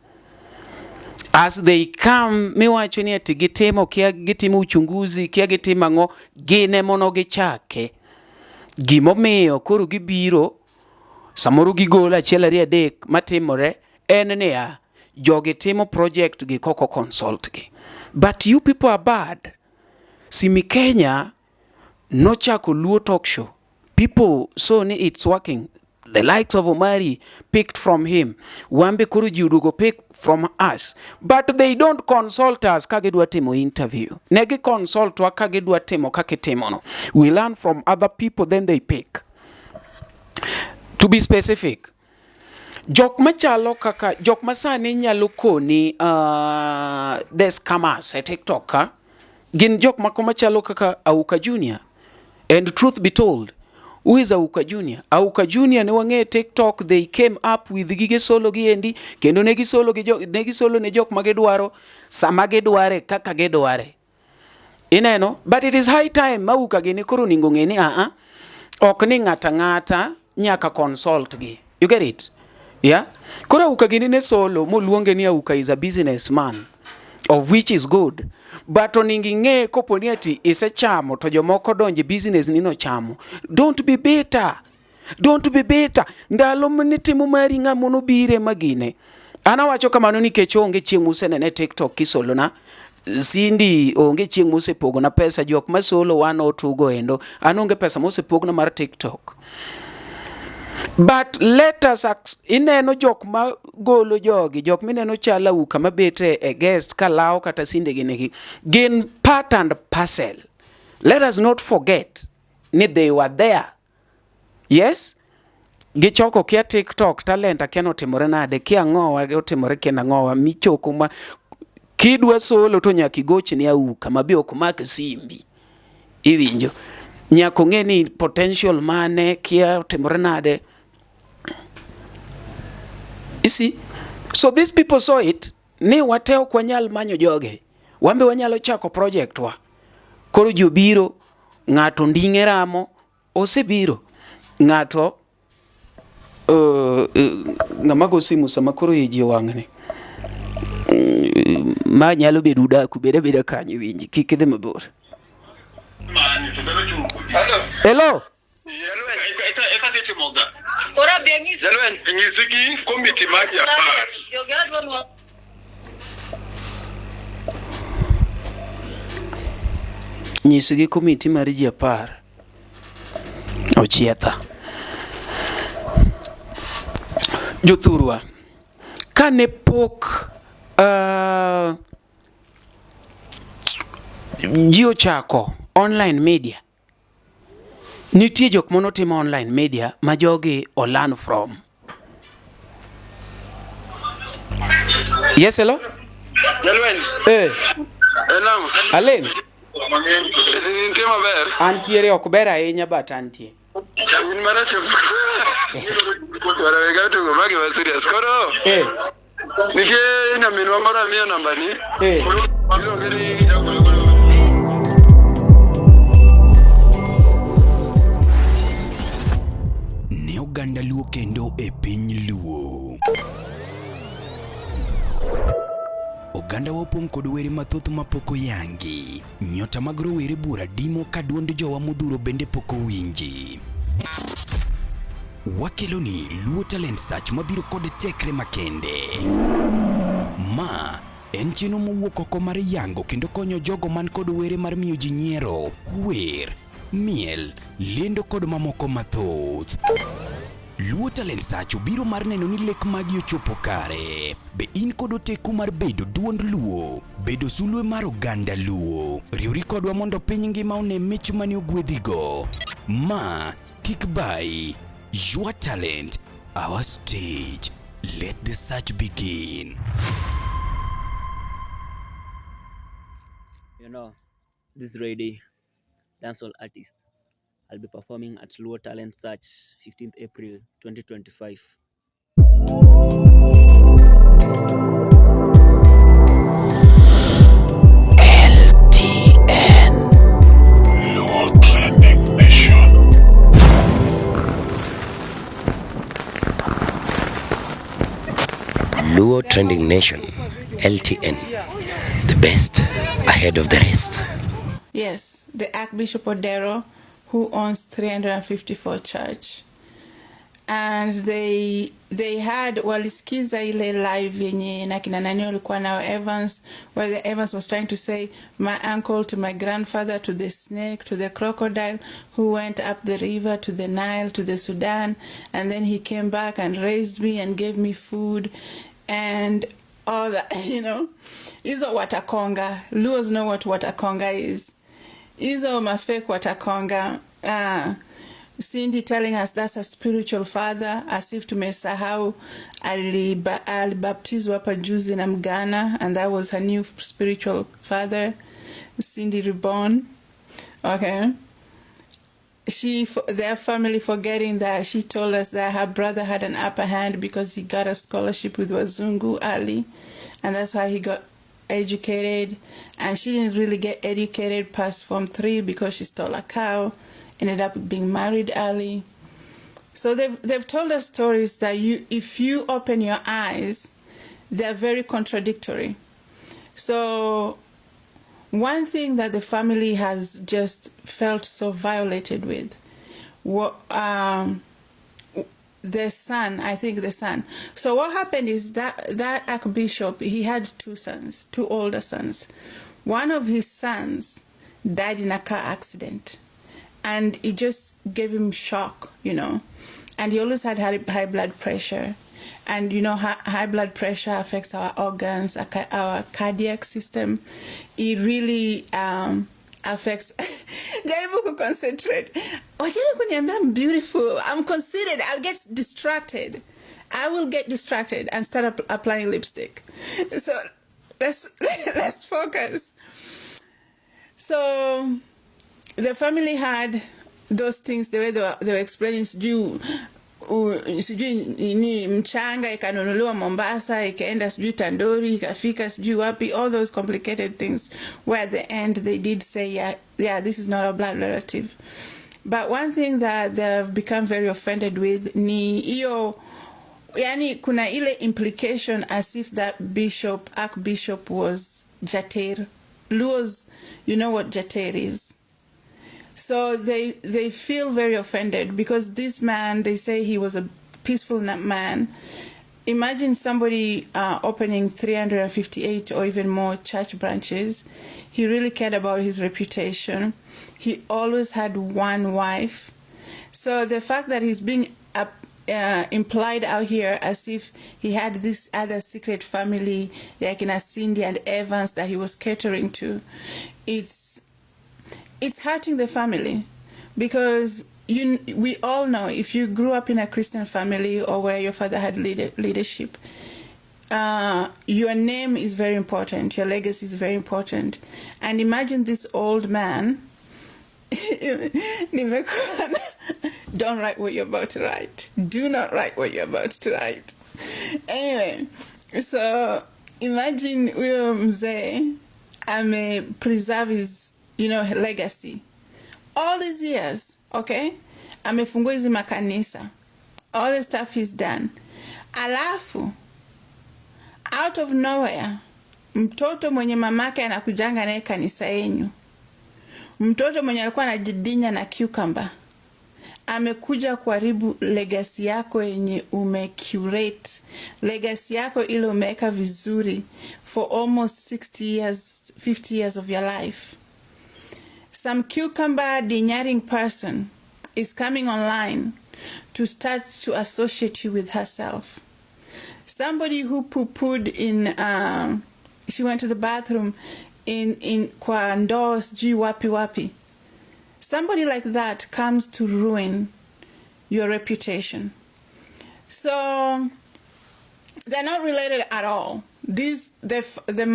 As they come, miwacho ni ati gitimo kia gitimo uchunguzi, kia gitimo ang'o, gine mono gichake. Gimomiyo koro gibiro samoro gigola achiel ariyo adek matimore en niya jogi timo project gi koko consult gi. But you people are bad. Simi Kenya no chako Luo Talk Show. People saw ni it's working. The likes of Omari picked from him. Wambe kuru jiudugo pick from us. But they don't consult us kagidwa timo interview. Negi consult wa kagidwa timo kakitimono. We learn from other people, then they pick. To be specific, jok machalo kaka jok masani nyalo koni the scammers at TikTok gin jok machalo kaka Auka Junior. And truth be told, who is Auka Junior? Auka Junior ne wang'e TikTok, they came up with gige solo gi endi, kendo negi solo ne jok magedwaro sama gedware kaka gedware. Ineno, but it is high time Auka gini koro ningo ng'eni ok ni ng'ata nyaka consult gi. You get it? Yeah? Kora Auka gini ne solo moluonge ni Auka is a businessman, of which is good. But oningi ng'e kopo ni ati isechamo to jomoko donje business nino chamo. Don't be bitter. Don't be bitter. Ndalo mnitimo mari ng'amono bire magine. Anawacho kamano nikech onge chieng' usenene TikTok kisolo na Cindy onge chieng' mosepogo na pesa jok masolo one or two go endo. Anonge pesa mosepogo na mar TikTok. But let us ineno jok ma golo jogi, jok mineno chala Auka mabete e guest kalao kata Cindy ginegi, gin part and parcel. Let us not forget ni they were there. Yes? Gichoko kia TikTok talenta kia notimore nade, kia ngowa otimore kia ngowa, michoko ma kidwa solo to nyaki gochi ni Auka mabi okumake simbi. Iwinjo. Nyako ng'eni potential mane kia otimore nade. You see? So these people saw it, ni wateo kwa nyal manyo joge. Wambe wanyalo chako project wa. Koro jobiro, ng'ato nding'e ramo, ose biro. Ng'ato, ng'amago simu sama koro hiji wang'ani. Ma nyalo bedo daku, beda kanyo winji, kikidhe mabor. Hello? Eka kiti moga. Ora bengi. Zalwen, nyisiki komiti maji apart. nyisgi komiti mar ji 10 ochietha. Jothurwa, kane pok ji ochako online media, nitie jok mono timo online media ma jogi o learn from. Yes, hello? Enam. Aleng? Intie maber? Antiere ok ber ahinya but antie. In maracho. Wara wega tugo magi wa serious. Koro. Nike na minwa mara mia namba ni. Ne oganda Luo kendo e piny Luo. Oganda wapong kod were mathoth mapoko yangi. Nyota mag rowere bura dimo ka duond jowa modhuro bende poko winji. Wakeloni Luo Talent Search mabiro kod tekre makende. Ma en chino mowuok oko mar yango kendo konyo jogo man kod were mar miyo ji nyiero, wer, miel, lendo kod mamoko mathoth. Luo Talent Search obiro mar neno ni lek magi ochopo kare. Be in kod oteku mar bedo duond Luo, bedo sulwe mar oganda Luo. Riwri kodwa mondo piny ngima one mich mani ogwedhigo. Ma kik bai. Your talent, our stage. Let the search begin. You know, this is Ready, dancehall artist. I'll be performing at Luo Talent Search 15th April 2025. LTN Luo Trending Nation. Luo Trending Nation, LTN, the best ahead of the rest. Yes, the Archbishop Odero, who owns 354 Church. And they had walisikiza ile live yenye na kina nani walikuwa nao Evans, where the Evans was trying to say my uncle to my grandfather to the snake to the crocodile who went up the river to the Nile to the Sudan, and then he came back and raised me and gave me food and all that, you know. Hizo watakonga. Luos know what watakonga is. Hizo mafake watakonga. Cindy telling us that's a spiritual father, as if tumesahau alibaptizwa hapa juzi na Mgana, and that was her new spiritual father, Cindy Reborn. Okay. Their family forgetting that she told us that her brother had an upper hand because he got a scholarship with Wazungu Ali, and that's why he got educated. And she didn't really get educated past Form 3 because she stole a cow, ended up being married early. So they've told us stories that if you open your eyes, they're very contradictory. So one thing that the family has just felt so violated with, the son, I think the son. So what happened is that Archbishop, he had two older sons. One of his sons died in a car accident, and it just gave him shock, you know. And he always had high blood pressure. And, you know, high blood pressure affects our organs, our cardiac system. It really affects... Jaribu ku concentrate. Wachana kuniambia I'm beautiful, I'm conceited, I'll get distracted. I will get distracted and start applying lipstick. So let's focus. So the family had those things, the way they were explaining, sijui ni mchanga ikanunuliwa Mombasa ikaenda sijui Tandori ikafika sijui wapi, all those complicated things, where at the end they did say yeah this is not a blood relative. But one thing that they've become very offended with ni hiyo, yani kuna ile implication as if that Archbishop was Jater. Luos, you know what Jater is. So they feel very offended because this man, they say he was a peaceful man, imagine somebody opening 358 or even more church branches. He really cared about his reputation. He always had one wife. So the fact that he's being implied out here as if he had this other secret family like in Cindy and Evans that he was catering to, it's hurting the family, because we all know if you grew up in a Christian family or where your father had leadership, your name is very important, your legacy is very important. And imagine this old man. Don't write what you're about to write. Do not write what you're about to write. Anyway, so imagine huyo mzee preserve his, legacy all these years, okay? Amefungua hizi makanisa, all the stuff he's done. Alafu, out of nowhere, mtoto mwenye mamake anakujanga naye kanisa yenyu, mtoto mwenye alikuwa anajidinya na cucumber, amekuja kuharibu legacy yako yenye umecurate, legacy yako ile umeweka vizuri for almost 60 years, 50 years of your life. Some cucumber dinyaring person is coming online to start to associate you with herself. Somebody who poo-pooed in, she went to the bathroom in kwa ndoo sijui wapi wapi. Somebody like that comes to ruin your reputation. So they're not related at all. The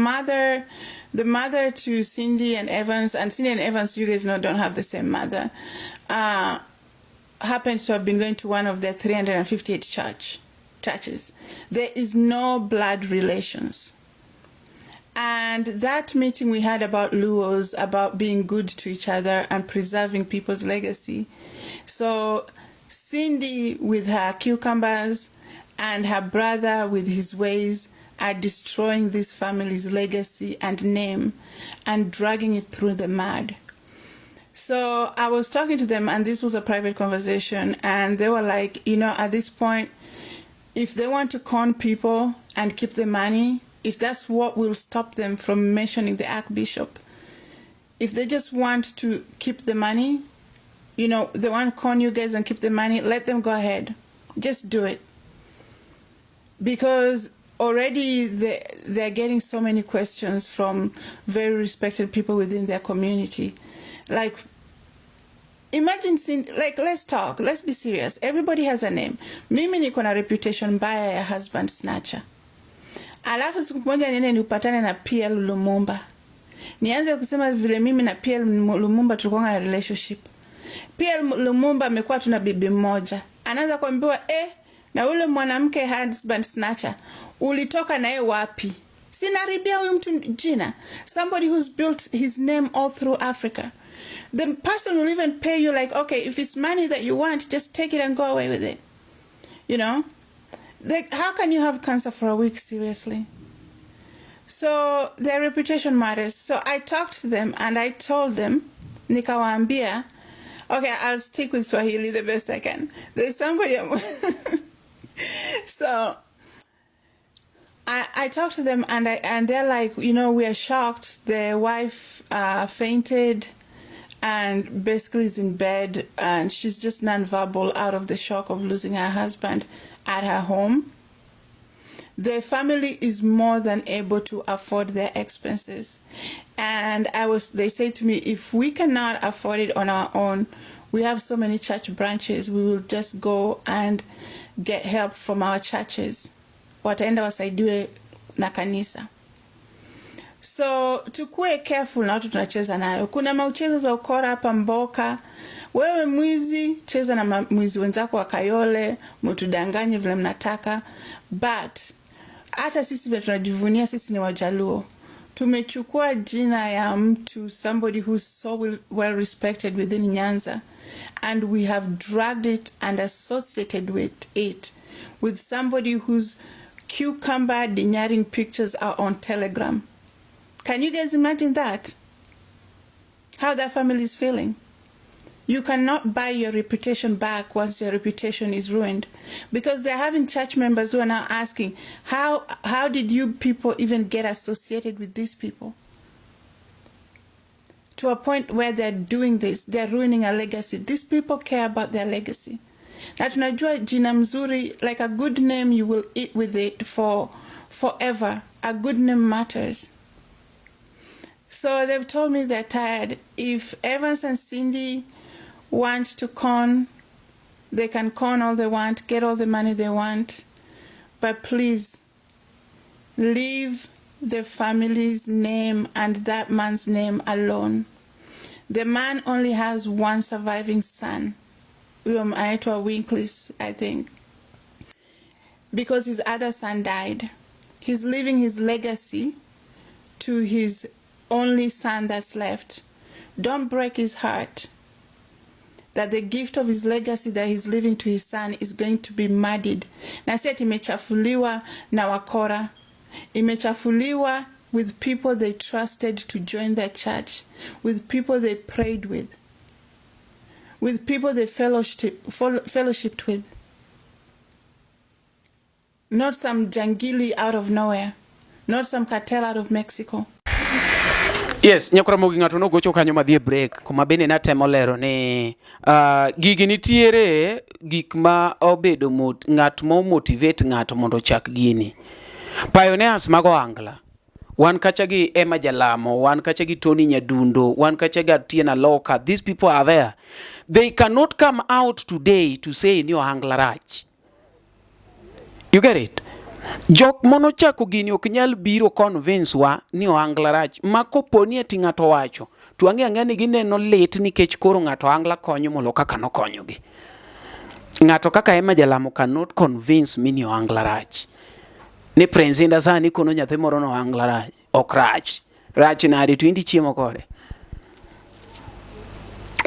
mother to Cindy and Evans, and Cindy and Evans, you guys know, don't have the same mother, happens to have been going to one of their 358 churches. There is no blood relations. And that meeting we had about Luos, about being good to each other and preserving people's legacy. So Cindy with her cucumbers and her brother with his ways are destroying this family's legacy and name and dragging it through the mud. So I was talking to them, and this was a private conversation, and they were like, at this point, if they want to con people and keep the money, if that's what will stop them from mentioning the Archbishop, if they just want to keep the money, they want to con you guys and keep the money, let them go ahead. Just do it. Because already they're getting so many questions from very respected people within their community. Like, imagine, let's talk, let's be serious. Everybody has a name. Mimi niko na reputation mbaya ya husband snatcher. Alafu siku moja niende nipatane na PL Lumumba. Nianze kusema vile mimi na PL Lumumba tulikuwa na relationship. PL Lumumba amekuwa tuna bibi mmoja. Anaanza kuambiwa na ule mwanamke husband snatcher, ulitoka naye wapi? Sinaribia huyu mtu jina. Somebody who's built his name all through Africa. The person will even pay you like, okay, if it's money that you want, just take it and go away with it. Like, how can you have cancer for a week, seriously? So their reputation matters. So I talked to them and I told them, nikawaambia, okay, I'll stick with Swahili the best I can. There's somebody... So I talked to them and they're like, we are shocked. The wife fainted and basically is in bed, and she's just nonverbal out of the shock of losing her husband at her home. The family is more than able to afford their expenses. And they say to me, if we cannot afford it on our own, we have so many church branches, we will just go and get help from our churches. Wataenda wasaidiwe na kanisa. So tukue careful na watu tunacheza nayo. Kuna mauchezo za ukora hapa Mboka. Wewe mwizi, cheza na mwizi wenzako wa Kayole, mtudanganye vile mnataka. But hata sisi vile tunajivunia sisi ni Wajaluo. Tumechukua jina ya mtu, somebody who's so well respected within Nyanza, and we have dragged it and associated with it with somebody whose cucumber dinyaring pictures are on Telegram. Can you guys imagine that? How that family is feeling? You cannot buy your reputation back once your reputation is ruined, because they're having church members who are now asking, how did you people even get associated with these people? To a point where they're doing this, they're ruining a legacy. These people care about their legacy. Na tunajua jina mzuri, like a good name, you will eat with it for forever. A good name matters. So they've told me they're tired. If Evans and Cindy want to con, they can con all they want, get all the money they want. But please, leave the family's name and that man's name alone. The man only has one surviving son. Anaitwa Winklis, I think. Because his other son died. He's leaving his legacy to his only son that's left. Don't break his heart that the gift of his legacy that he's leaving to his son is going to be muddied. Na si ati imechafuliwa na wakora. Imechafuliwa with people they trusted to join their church, with people they prayed with people they fellowshipped with. Not some jangili out of nowhere. Not some cartel out of Mexico. Yes, nyakora mogi ngato no gocho kanyo madhie break kuma bende na temo lero ni gigi nitiere gik ma obedo ngat mo motivate ngato mondo chak gini. Pioneers mago angla. Wan kacha gi Emma Jalamo, wan kacha gi Tony Nyadundo, wan kacha gi Tiena Loka. These people are there. They cannot come out today to say ni ohangla rach. You get it? Jok mono chako gini ok nyal biro convince wa ni ohangla rach. Mako poni ati ngato wacho. Tuange angani gineno late nikech koro ngato ohangla konyo molo kaka no konyo gi. Ngato kaka Emma Jalamo cannot convince me ni ohangla rach. Ni Prince sani kono nyathi moro no ohangla rach. Ok rach. Rach nadi tu indi chiemo kode.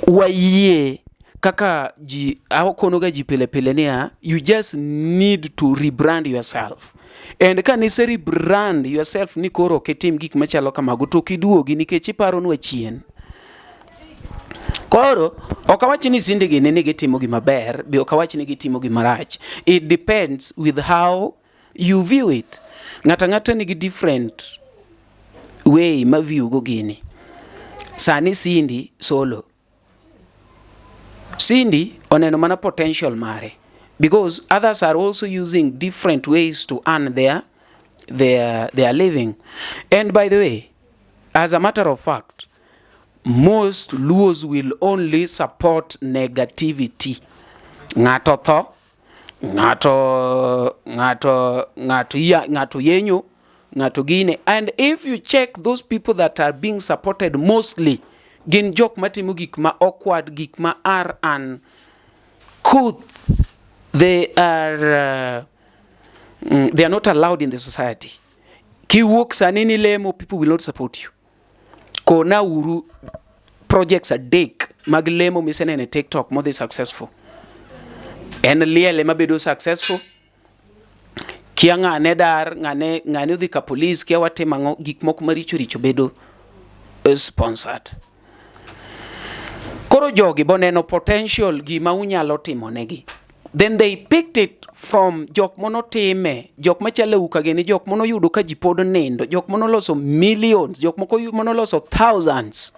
Wayie kaka kono ga ji pile niya, you just need to rebrand yourself. And ka nise rebrand yourself ni koro ketim gik machalo kamago to kiduogi nikech iparo nwa chien. Koro okawachi ni Cindy gini ni gitimo gima ber, bi okawachi ni gitimo gima rach. It depends with how you view it. Ngata ni different way ma view go gini. Sani Cindy solo. Cindy oneno mana potential mare, because others are also using different ways to earn their living. And by the way, as a matter of fact, most Luos will only support negativity. Ngato tho, ngato yenyo, ngato gine. And if you check those people that are being supported mostly, gin jok matimo gik ma awkward, gik ma are uncouth. They are not allowed in the society. Ki wuok sani ni lemo, people will not support you. Kona uru projects a dig mag lemo misenene TikTok mo they successful. En liele mabedo successful. Kia ngane dar ngane udhi ka police kia watema gik moko maricho bedo sponsored. Koro jogi boneno potential gima unyalo timo negi. Then they picked it from jok mono time, jok machalo ukageni, jok mono yudo ka jipodo nendo, jok mono loso millions, jok mono loso thousands.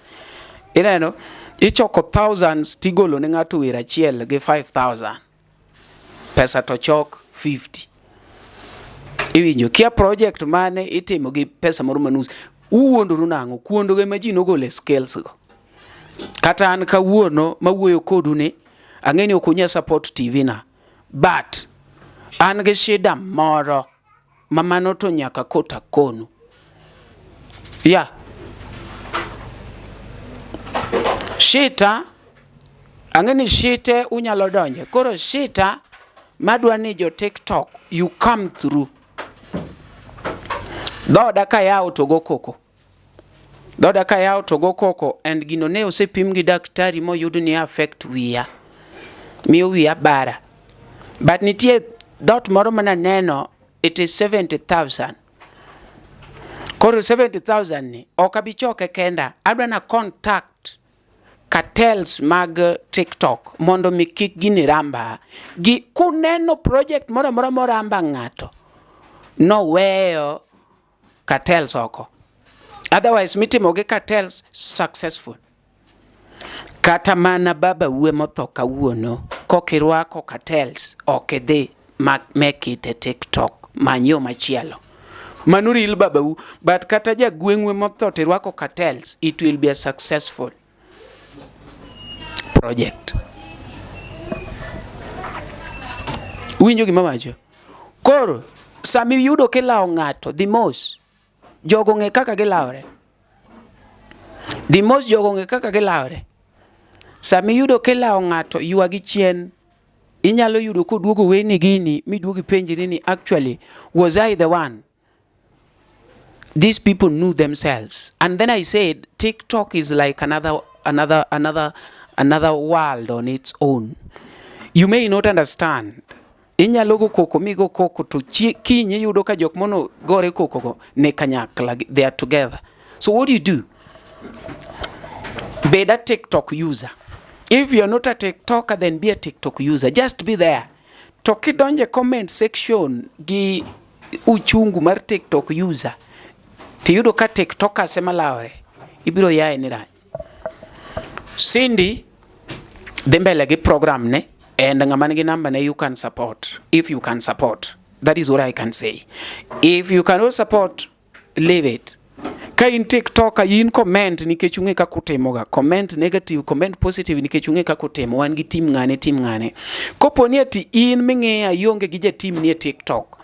Ineno, ichoko thousands tigolo ni ngatu wira chiel gi 5,000. Pesa to chok 50. Iwinjo, kia project mane itimo gi pesa moro manus. Uwondoru nango, kuondoge majino gole scales go. Kata an kawuono mawuoyo kodu ni ang'eni okunya support TV na, but an gi shida moro mamano to nyaka kota konu. Yeah. Shita ang'eni shite unyalo donje. Koro shita madwa ni jo TikTok you come through. Dhoda ka yao to go koko. Doda ka yao to go koko and gino ne osepim gi daktari mo yudo ni affect wiya. Miyo wiya bara. But nitie dot moro mana neno it is 70,000. Koro 70,000 ni okabichoke kenda. Adwa na contact cartels mag TikTok mondo mi kik gini ramba gi kuneno project moro moramba ng'ato no weyo cartels oko, otherwise mitimo gi cartels successful. Kata mana baba uwe motho kawuono kokirwako cartels okidhi mekite TikTok manyo machielo manuril baba u, but kata jagweng'we motho tirwako cartels, it will be a successful project. Winjo gima wacho. Koro sami yudo kilao ng'ato the most jogo ng'e kaka gilawre. The most jogo ng'e kaka gilawre. Sami yudo kilao ng'ato yuagi chien, inyalo yudo koduogo weni gini miduogi penjiri ni actually was I the one? These people knew themselves. And then I said TikTok is like another world on its own. You may not understand. Inyalo go koko migo koko to kinyi yudo ka jok mono gore koko go ne kanyakla, they are together. So what do? Be a TikTok user. If you're not a TikToker, then be a TikTok user. Just be there. Tokidonje comment section gi uchungu mar TikTok user. Tiyudo ka TikToker sema laure. Ibiro yae ni rany. Cindy, dembele gi program ne. And ngamanigi number ne you can support. If you can support. That is what I can say. If you cannot support, leave it. Ka in TikTok yin comment nikech unge ka kutemoga, comment negative, comment positive nikech unge ka kutemo, wan gi team ngane. Kopo ni ati in ming'eya yonge gi team ni TikTok,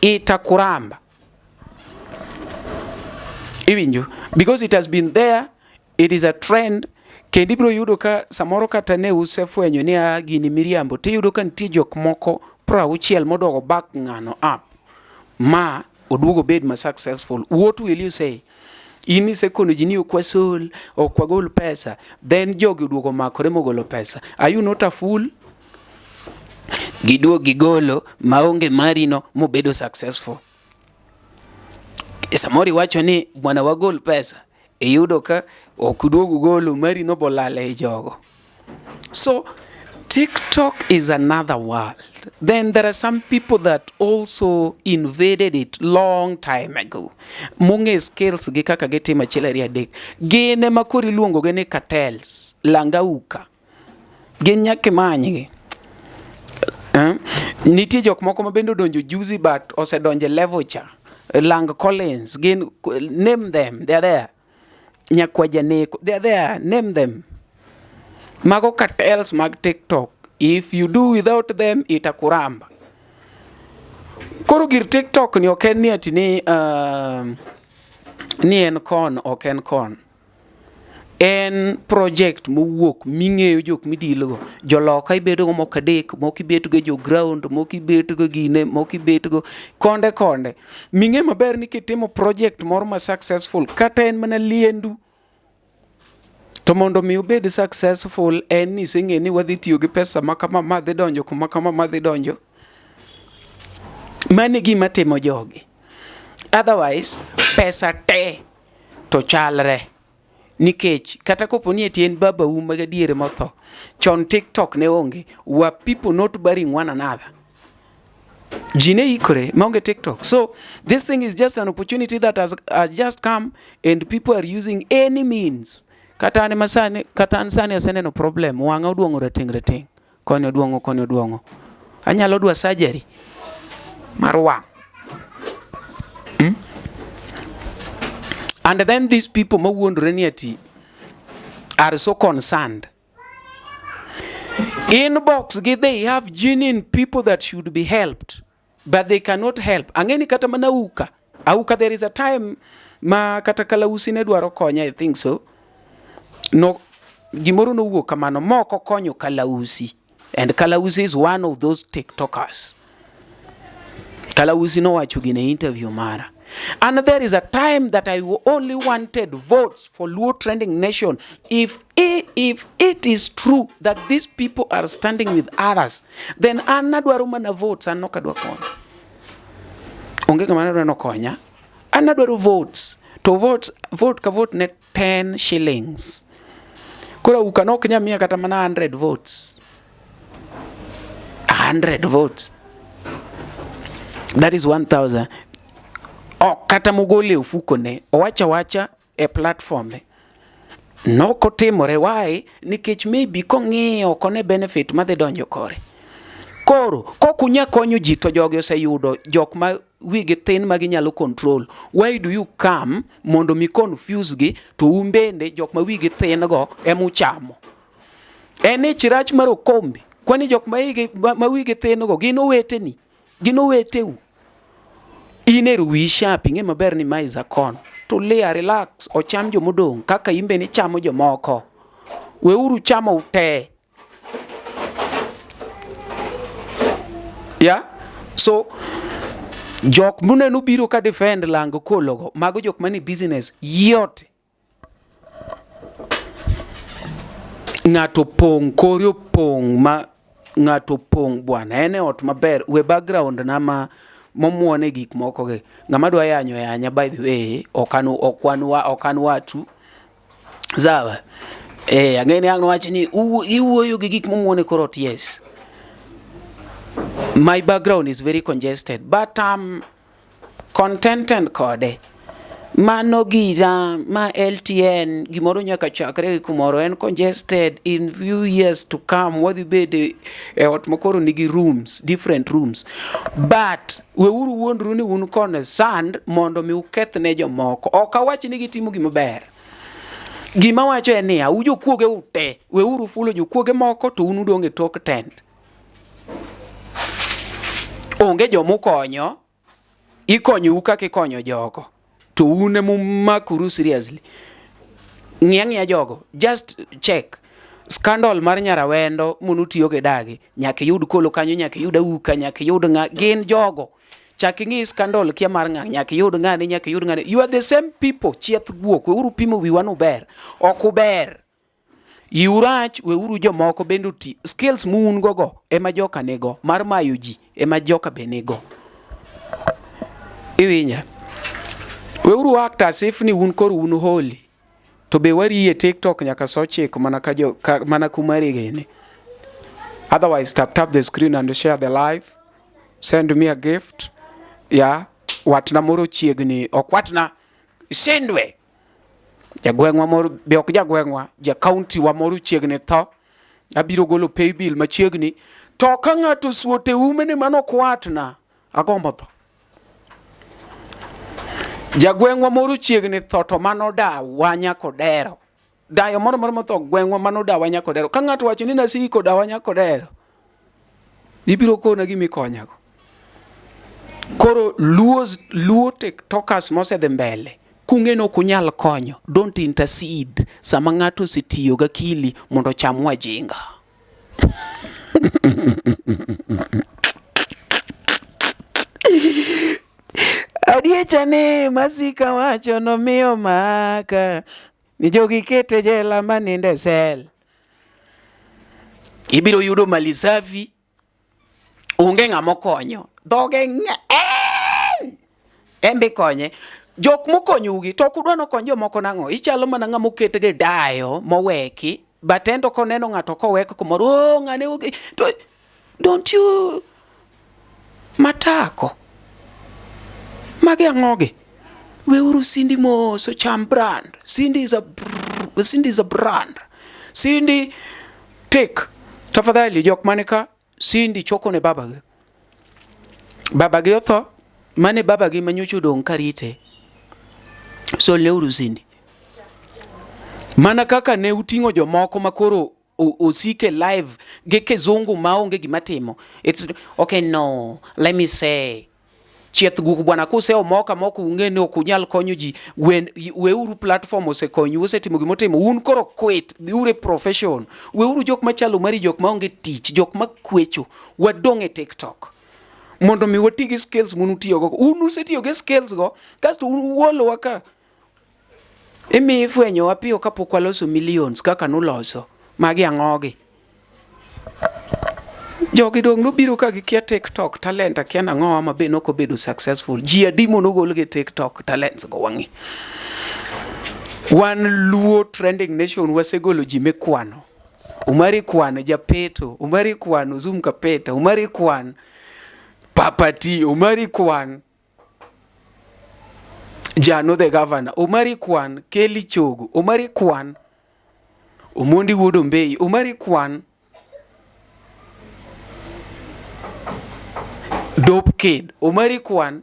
itakuramba. Iwinjo, because it has been there, it is a trend. Kendi bro yudo ka samoro kata ne usefwenyo ni gini miriambo, te yudo ka nitie jok moko 60 modogo back ng'ano up ma oduogo bed ma successful. What will you say? Ini sekono jini okwasol okwagol pesa, then jogi oduogo makore mogolo pesa. Are you not a fool? Giduogo gigolo maonge marino mobedo successful. Samori wacho ni bwana wagol pesa, yudo ka okuduogo golo marino bolale jogo. So TikTok is another world. Then there are some people that also invaded it long time ago. Munge skills gi kaka gitimo chileri adek. Gene makori luongo gene cartels, langauka. Genyake manyigi. Nitie jok moko mabendo donjo juicy but ose donje level cha. Lang Collins, name them, they are there. Nyakwajaneko, they are there, name them. Mago cartels mag TikTok. If you do without them, itakuramba. Koro gir TikTok ni oken ni ati ni en kon ok en kon. En project mowuok ming'eyo jok midilgo. Joloka ibedo go mokadek, mokibet go jo ground, mokibet go gine, mokibet go konde. Ming'e maber ni kitimo project moro ma successful kata en mana liendu. To mondo mi ubed successful en ni sing'e ni wadhi tiyo gi pesa makama madhi donjo kuma kama madhi donjo. Mane gima timo jogi. Otherwise pesa te to chalre. Nikech kata kopo ni etien baba magadiere motho. Chon TikTok ne onge. Were people not burying one another? Jine ikore maonge TikTok. So this thing is just an opportunity that has just come and people are using any means. Kata ane masane, kata ansane asene no problem. Wanga uduongo rating. Koni oduongo. Anyalo dwa surgery. Marwa. And then these people are so concerned. Inbox, they have genuine people that should be helped, but they cannot help. Angeni kata mana auka there is a time ma kata kalausi ne dwaro konya, I think so. No, gimoro no wuok kamano moko konyo kalausi, and kalausi is one of those TikTokers. Kalausi no wacho gine interview mara. And there is a time that I only wanted votes for Luo Trending Nation. If it is true that these people are standing with others, then anadwaru mana votes anokadwa konya. Onge kama anadwaru no konya. Anadwaru votes. To vote ka vote net 10 shillings. Kora uka nok nyamia kata mana 100 votes. 100 votes. That is 1,000. Kata mugole ufuko ne. Wacha e platform ne. No kotimore wae nikech maybe kong'iyo kone benefit madhi donjo kore. Koro kokunya konyo ji to jogi oseyudo jok ma wigi thin ma ginyalo control. Why do you come mondo mi confuse gi to umbende jok ma wigi thin go emuchamo? Ene chirach mar Okombe. Kwani jok ma wigi thin go gin oweteni. Gin oweteu. Ine ruwi shopping e maber ni maiza kono. To lea relax ocham jo modong kaka imbe ni chamo jo moko. We uru chamo ute. Yeah? So jok munenu biro ka defend lango kologo mago jok mani business yote. Ngato pong koryo pong ma ngato pong bwana ene ot maber we background na ma momuone gik moko ge ngama dwa yanyo yanya by the way okanu watu zawa angene yang wachi ni iwuoyo gi gik momuone korot. Yes, my background is very congested but I'm contented kode. Mano gija ma LTN gimoro nyaka chakre kumoro en congested in few years to come. Wadhi bede ot mokoro nigi rooms, different rooms, but we uru wondru ni unu kone sand mondo mi uketh ne jomoko. Ok awach ni gitimo gimaber. Gima wacho en niya ujo kuoge ute we uru fulo jo kuoge moko to unu donge tok tent. Onge jomo konyo ikonyo kaka ikonyo jogo to une mumakuru seriously. Ng'ia jogo just check scandal mar Nyarawendo munu tiyo ge dagi nyaka yud kolo kanyo nyaka yud uka nyaka yud gin jogo chaki ngi scandal kia mar nyaka yud ngani nyaka yud ngani. You are the same people chieth guok we uru pimo wiwa no ber okuber iurach we uru jomoko bendo ti skills muun gogo ema joka nego mar mayo ji ema joka benego. Iwinya we uru actors if ni un kor un holy to be wari e TikTok nyaka sochik mana kumari gene. Otherwise tap the screen and share the live. Send me a gift. Yeah, watna moro chiegni okwatna sendwe jagwengwa moro be ok jagwengwa ja county wa moro chiegni tho abiro golo pay bill machiegni to ka ng'ato suote umene mano kwatna agombo tho. Jagwengwa moro chiegni tho to mano da wanya kodero. Dayo moro motho gwengwa mano da wanya kodero. Ka ng'ato wacho ni nasiko da wanya kodero. Ibiro kona gimi konyago. Koro luo tiktokers mose de mbele. Kungeno kunyal konyo. Don't intercede. Sama ng'ato sitiyo ga kili mondo chamwa jinga. Adiechane masika wacho no miyo maka ni jogi kete jela maninde sel. Ibiro yudo mali safi unge ng'amo konyo doge embe konye jok mokonyo ugi to kudwa no konyo moko nango ichalo mana ng'amo kete ge dayo moweki batendo koneno ng'ato kowek kumoro ng'ane ugi to don't you matako mage ang'oge we uru Cindy moso cham brand. Cindy is a brand. Cindy take tafadhali jok manika Cindy choko ne babage otho mane babage manyocho dong karite so le uru Cindy mana kaka ne utingo jomoko makoro osike live geke zungu maonge gimatimo. It's okay, no, let me say chieth guku bwana kuse omoka moko ungene okunyal konyo ji we uru platform ose konyo ose timo gimotimo un koro quit ure profession we uru jok machalo mari jok maonge tich jok makwecho wadonge TikTok mondo mi watigi skills munu tiyo go unu setiyo ge skills go kasto unu wolo waka emi fwenyo apio kapok waloso millions kaka nuloso magi ang'ogi jogi dong no biro ka gikia TikTok talent akia nang'owa mabe noko bedo successful ji adimo no gol ge TikTok talents go wangi Wan Luo Trending Nation wasegolo ji mekwano. Umari kwan Japeto, umari kwan Uzum Kapeta, umari kwan Papati, umari kwan Jano the governor, umari kwan Kelly Chogu, umari kwan Omondi Wodombei, umari kwan Dope Kid, umari kwan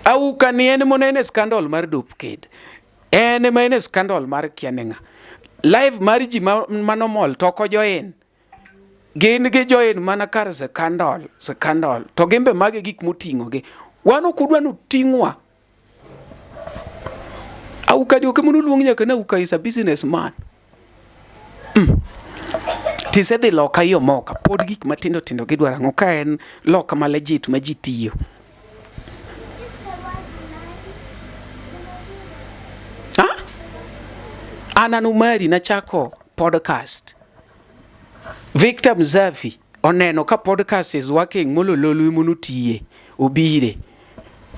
au kanien monene scandal mar Dope Kid. Ene mene scandal mar kianenga. Live marriage manomol toko join. Gin ge join mana kar scandal. To gembe mage gik mutingo ge. Wano kudwa nu tingwa. Au kadi okemunu luong nyaka na uka is a businessman. Tise de loka yo moka. Pod gik matindo tindo gidwara ngoka en loka ma legit ma jitiyo. Anan Umari na chako podcast. Victor Mzavi oneno ka podcast is working molololu munutiye obire.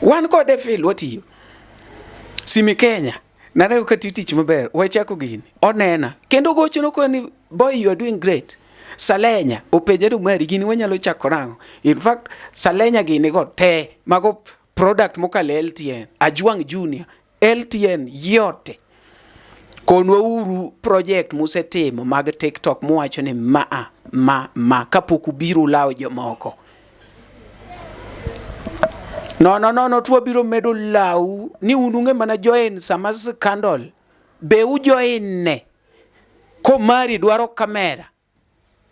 Wan ko de feel what you. Simi Kenya nare ka titich maber we chako gini. Onena kendo gochono ko ni boy you are doing great. Salenya openjero Umari gini wanyalo chako rango. In fact Salenya gini go te mago product mokale LTN Ajwang Junior LTN yote konwa uru project musetimo mag TikTok muwacho ni ma kapoku biro lao jomoko. No tuwa biro medo lao ni ununge mana join sama scandal be ujoin ne ko mari dwaro kamera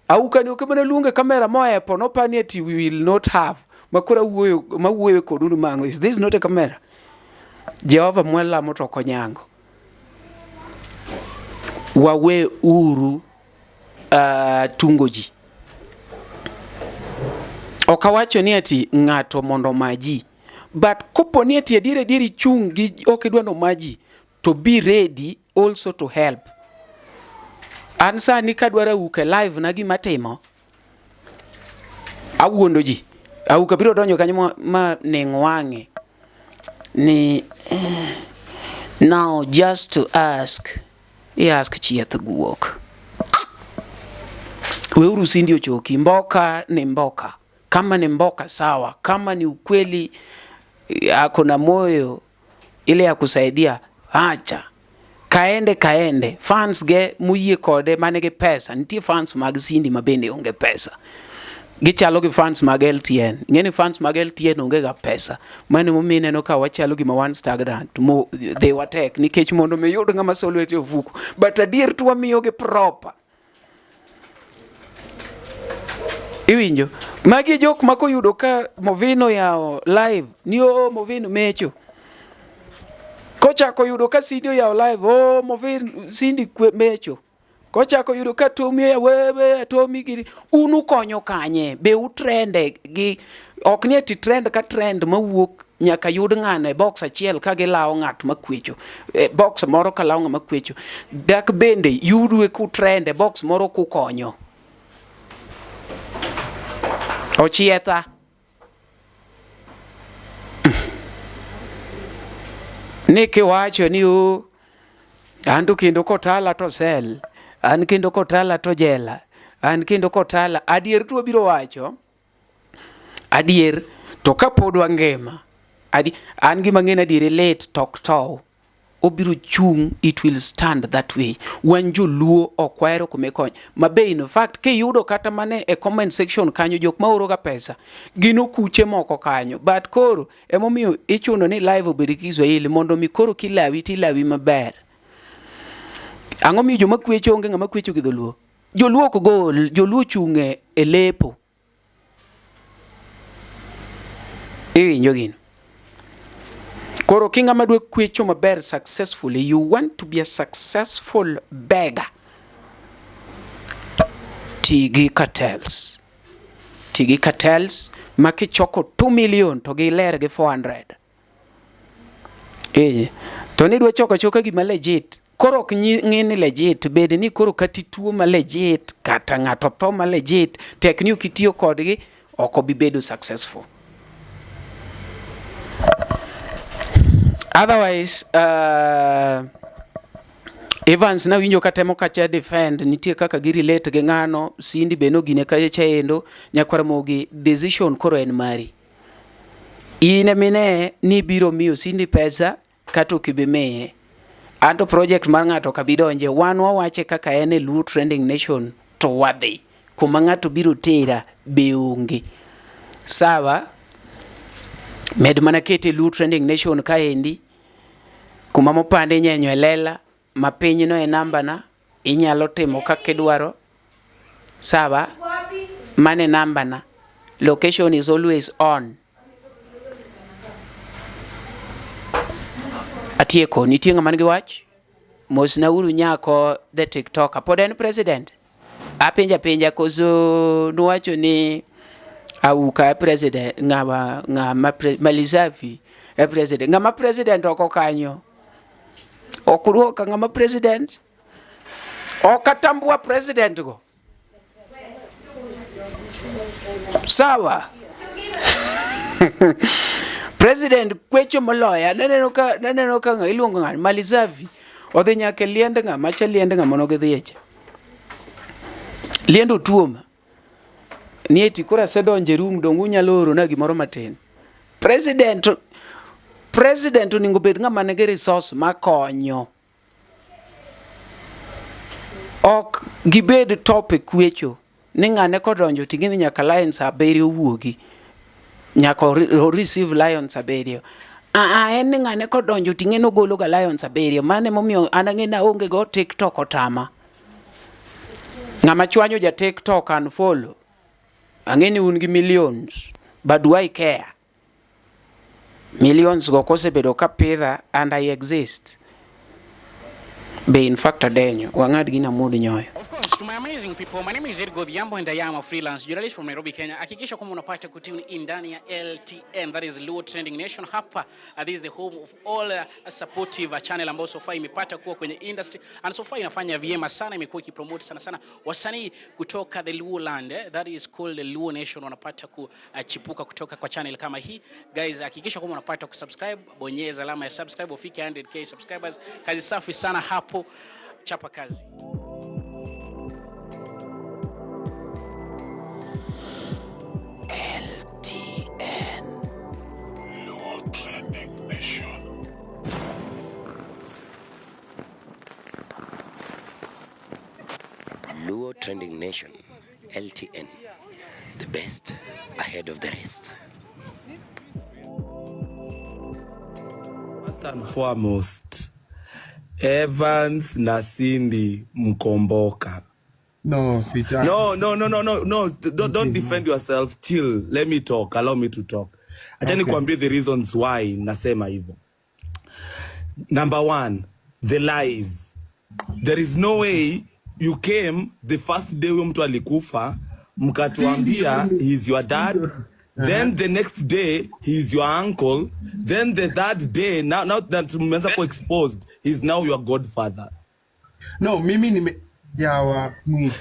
au kani okemana lunge kamera moya po no panieti we will not have makura wuoyo kodunu mango. Is this not a camera? Jehova mwela moto konyango wawe uru tungoji. Okawacho ni ati ngato mondo maji. But kopo ni ati dire chungi okidwano maji to be ready also to help. Ansa ni kadwara uke live na gima timo. Awuondo ji. Au kabiro donyo kanyo ma nengwange. Ni now just to ask. Ask Chieth Guok. Weuru Sindi Ochoki. Mboka ni mboka. Kama ni mboka sawa. Kama ni ukweli akona moyo ile ya kusaidia acha. Kaende. Fans ge muye kode manege pesa. Niti fans mag Sindi mabende onge pesa. Gichalo gi fans mag LTN. Ngeni fans mag LTN onge ga pesa. Mani mumine no ka wachalo gi ma one stagnant. They were tech. Nikech mondo me yudo ngama solweti ofuku. But adier tuwa miyo ge proper. Iwinjo. Magi jok mako yudo ka Movino yao live. Niyo Movino mecho. Kocha ko yudo ka Sindi yao live. Movino Sindi mecho. Kocha ko yudo ka Tommy ya wewe Tommy giri unu konyo kanye be utrende gi oknie ti trend ka trend mawuok nyaka yud ngane box achiel ka gilao ngat makwecho box moro ka lao makwecho dak bende yudwe ku trend box moro ku konyo Ochietha Niki wacho ni u andu kendo kotala to sel an kendo kotala to jela an kendo kotala adier tuwa biro wacho adier to kapodwa ngema an gima ngena dire late talk to obiru chung it will stand that way wanjo luo okwero kumekony mabe in fact ke yudo kata mane e comment section kanyo jok maoro ga pesa gino kuche moko kanyo but koro emomiyo ichuno ni live obedi Kiswahili mondo mi koro tilawi maber. Ango mi joma kwecho onge ngama kwecho gi dholuo. Joluo ko gol, joluo chunge e lepo. Iwinjo gino. Koro kinga madwe kwecho maber successfully, you want to be a successful beggar. Tigi cartels maki choko 2 million to gi ler gi 400. To ni dwe choko gi legit. Koro ngini legit bede ni koro kati tuo ma legit kata ngato tho ma legit tekni ukitiyo kodgi oko bibedo successful. Otherwise, Evans na winjo katemo kacha defend nitie kaka giri let ge ngano Cindy beno gine kaye chaendo Nyakwar Mogi decision koro en mari. Ine mine ni biro miyo Cindy pesa kato kibimeye. Anto project mar ng'ato kabidonje wan wawache kaka ene Luo Trending Nation to wadhi kuma ng'ato biro tera beonge. Sawa med mana kete Luo Trending Nation kaendi kuma mopande nyenyo lela mapiny no e namba na inyalo timo kaka idwaro. Sawa mane namba na location is always on. Atieko nitie ng'ama nigi wach mosna uru nyako the TikToker pod en president apinja kozo nuwacho ni auka president ng'ama Malisafi e president ng'ama president oko kanyo okuruoka ng'ama president okatambua president go sawa president kwecho moloya naneno ka iluongo ng'an Malisafi odhi nyake liende ng'ama cha liende ng'ama no gidhiecha liendo tuoma nieti kura sedonje room dongu nyalo oro na gimoro matin president oningo bed ng'ama nigi resource makonyo ok gibed topic kwecho ni ng'ane kodonjo tingini nyaka Lions abiriyo wuogi nyaka receive Lions abiriyo en ng'ane kodonjo tingeno golo ga Lions abiriyo mane momiyo anang'ena onge go TikTok otama ng'ama chwanyo ja TikTok and follow ang'eni un gi millions but do I care millions go kosebedo kapidha and I exist be in fact adenyo wang'ad gina mood nyoyo. To my amazing people, my name is Edgo Dhiambo and I am a freelance journalist from Nairobi, Kenya. Hakikisha kwamba unapata kutune in ndani ya LTN, that is Luo Trending Nation. Hapa, this is the home of all supportive channel ambao so far imepata kuwa kwenye industry and so far inafanya vyema sana, imekuwa ikipromote sana wasanii kutoka the Luo land, that is called the Luo Nation, wanapata kuchipuka kutoka kwa channel kama hii. Guys, hakikisha kwamba unapata kusubscribe, bonyeza alama ya subscribe ufike 100k subscribers. Kazi safi sana hapo, chapa kazi. LTN Luo Trending Nation. Luo Trending Nation, LTN, the best ahead of the rest. First and foremost, Evans na Cindy mkomboka. No, don't defend yourself. Chill. Let me talk. Allow me to talk. Acha nikwambie the reasons why nasema hivyo. Number one, the lies. There is no way you came the first day huyo mtu alikufa mkatuambia he is your dad. Then the next day he is your uncle. Then the third day now that mmeanza ku exposed, he is now your godfather. No, mimi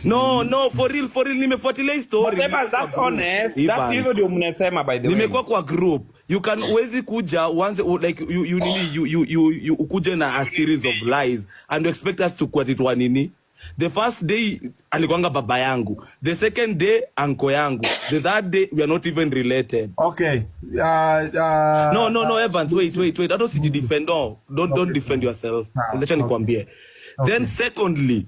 No, for real, nimefuatilia story. That's honest. That's hivyo ndio mnasema by the way. Nimekuwa kwa group. You can uwezi kuja once like you ukuje na a series of lies and you expect us to quote nini? The first day alikuanga baba yangu. The second day uncle yangu. The third day we are not even related. Okay. No, Evans, wait. I don't see you defend. No, don't defend yourself. Acha nikwambie. Then secondly,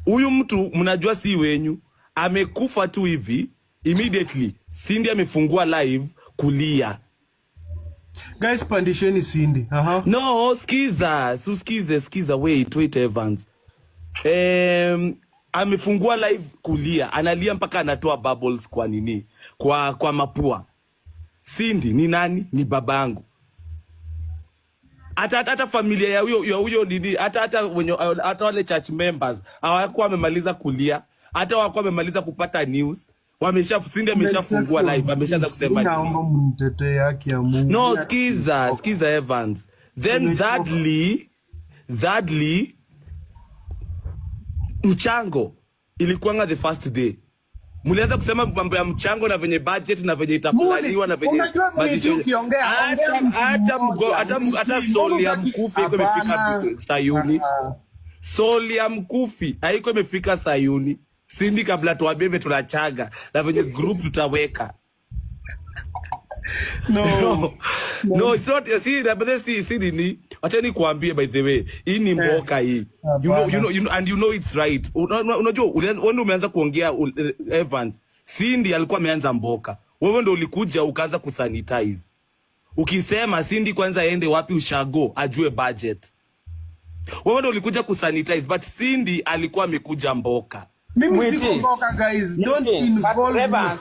huyu mtu mnajua si wenyu amekufa tu hivi immediately Cindy amefungua live kulia. Guys, pandisheni Cindy. No, skiza wait Evans. Amefungua live kulia, analia mpaka anatoa bubbles kwa nini? Kwa mapua. Cindy ni nani? Ni babangu. Hata familia ya huyo nini, hata wale church members hawakuwa wamemaliza kulia, hata hawakuwa wamemaliza kupata news, Cindy ameshafungua live, ameshaanza kusema nini. Naomba mtetee haki ya Mungu. No, skiza Evans. Then thirdly mchango ilikuanga the first day. Mlianza kusema mambo ya mchango na venye budget na venye itaplaniwa na venye mazisho. Ukiongea hata soli ya mkufi haiko imefika Sayuni. Soli ya mkufi haiko imefika Sayuni. Sindi kabla tuambie vile tunachaga na venye group tutaweka. No, it's not. See, but see nini. Acha ni kuambie, by the way, hii ni mboka hii. You know, and you know it's right. Unajua wewe umeanza kuongea Evans. Cindy alikuwa ameanza mboka. Wewe ndio ulikuja ukaanza kusanitize. Ukisema Cindy kwanza aende wapi ushago ajue budget. Wewe ndio ulikuja kusanitize, but Cindy alikuwa amekuja mboka. Mimi siko mboka, guys. Don't involve Evans,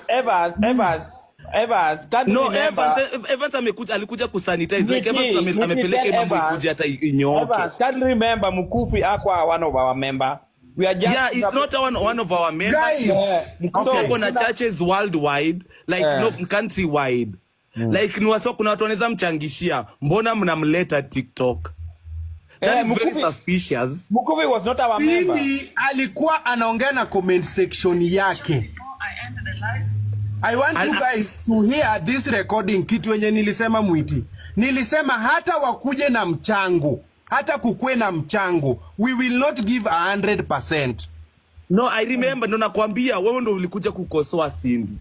Evans alikuja kusanitize. Like Evans amepeleka mambo ikuje hata inyoke. Evans, can't remember Mkufi akwa one of our member. We are just it's not one of our members. Guys, Mkufi na churches worldwide, like no countrywide. Like ni wasio kuna watu wanaweza mchangishia. Mbona mnamleta TikTok? That is very suspicious. Mkufi was not our member. Cindy alikuwa anaongea na comment section yake. I want you guys to hear this recording. Kitu yenye nilisema Mwiti. Nilisema hata wakuje na mchango, hata kukue na mchango, we will not give 100%. No, I remember, ndo nakwambia wewe ndo ulikuja kukosoa Cindy.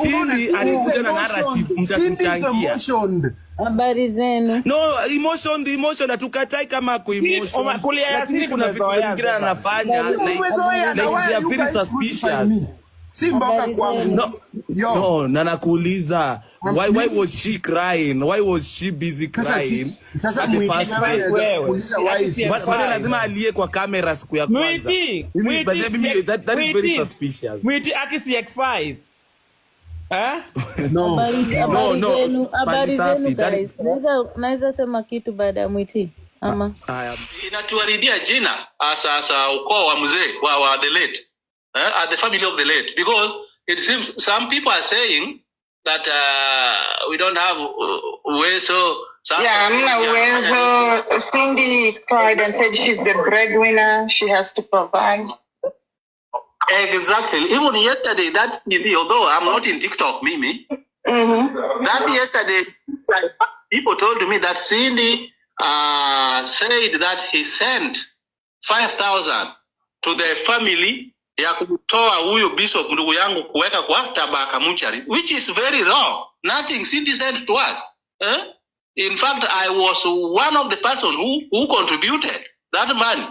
Cindy alikuja na narrative mtakuchangia. Habari zenu. No, emotion hatukatai kama ku emotion. Lakini kuna vitu vingine anafanya. They are very suspicious. Si mboka kwangu. No, na nakuuliza, why was she crying? Why was she busy crying? Sasa Why lazima alie kwa kamera siku ya kwanza? That is very suspicious. Mwiti akisi X5. No. Habari zenu guys. Naweza sema kitu baada ya Mwiti ama? Inatuaridia jina asa ukoo wa mzee wa the late. At the family of the late, because it seems some people are saying that we don't have Uwezo. Uwezo. Cindy cried and said she's the breadwinner. She has to provide. Exactly. Even yesterday, that although I'm not in TikTok, Mimi, that yesterday, people told me that Cindy said that he sent 5,000 to the family ya kutoa huyo bishop ndugu yangu kuweka kwa Tabaka Muchari, which is very wrong. Nothing Cindy sent to us. In fact, I was one of the person who contributed that money.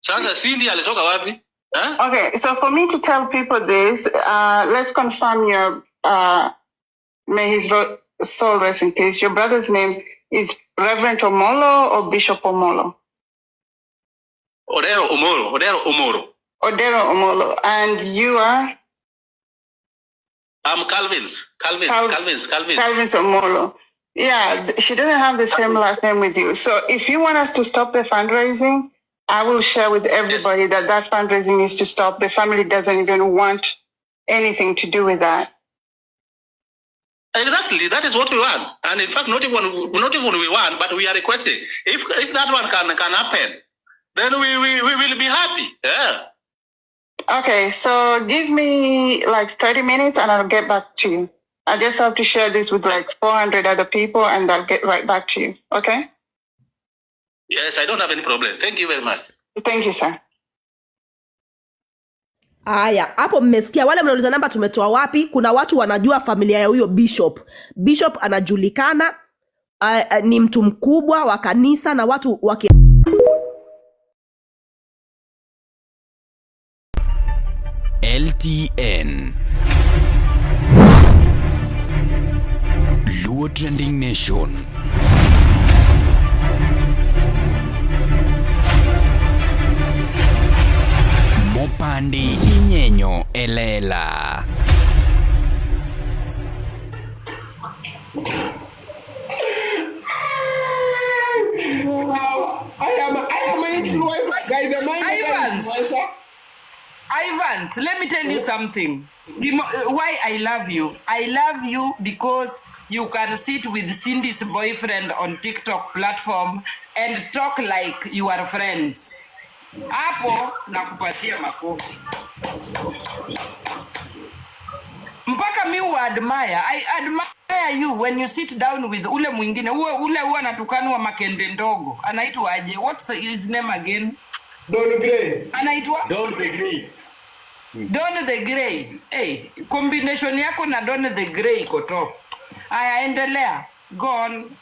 Sasa Cindy alitoka wapi? Okay, so for me to tell people this, let's confirm your may his soul rest in peace. Your brother's name is Reverend Omolo or Bishop Omolo? Odero Omolo. Odero Omolo. And you are? I'm Calvin's Omolo. Yeah, she doesn't have the same last name with you. So if you want us to stop the fundraising, I will share with everybody that fundraising is to stop. The family doesn't even want anything to do with that. Exactly, that is what we want. And in fact, not even we want, but we are requesting. If that one can happen, then we will be happy. Yeah. Okay, so give me like 30 minutes and I'll get back to you. I just have to share this with like 400 other people and I'll get right back to you. Okay? Yes, I don't have any problem. Thank you very much. Thank you, sir. Aya, hapo mmesikia wale mnauliza namba tumetoa wapi? Kuna watu wanajua familia ya huyo Bishop. Bishop anajulikana, ni mtu mkubwa wa kanisa na watu waki LTN Luo Trending Nation. Mopandi Inyenyo Elela. I am an influencer, guys. Ivans, let me tell you something. Why I love you. I love you because you can sit with Cindy's boyfriend on TikTok platform and talk like you are friends. Hapo nakupatia makofi. Mpaka mi admire. I admire you when you sit down with ule mwingine. Ule anatukanwa Makende ndogo. Anaitwa aje? What's his name again? Don Gray. Anaitwa? Don the Gray. Don the Gray. Hey, combination yako na Don the Gray iko top. Aya, endelea. Go on.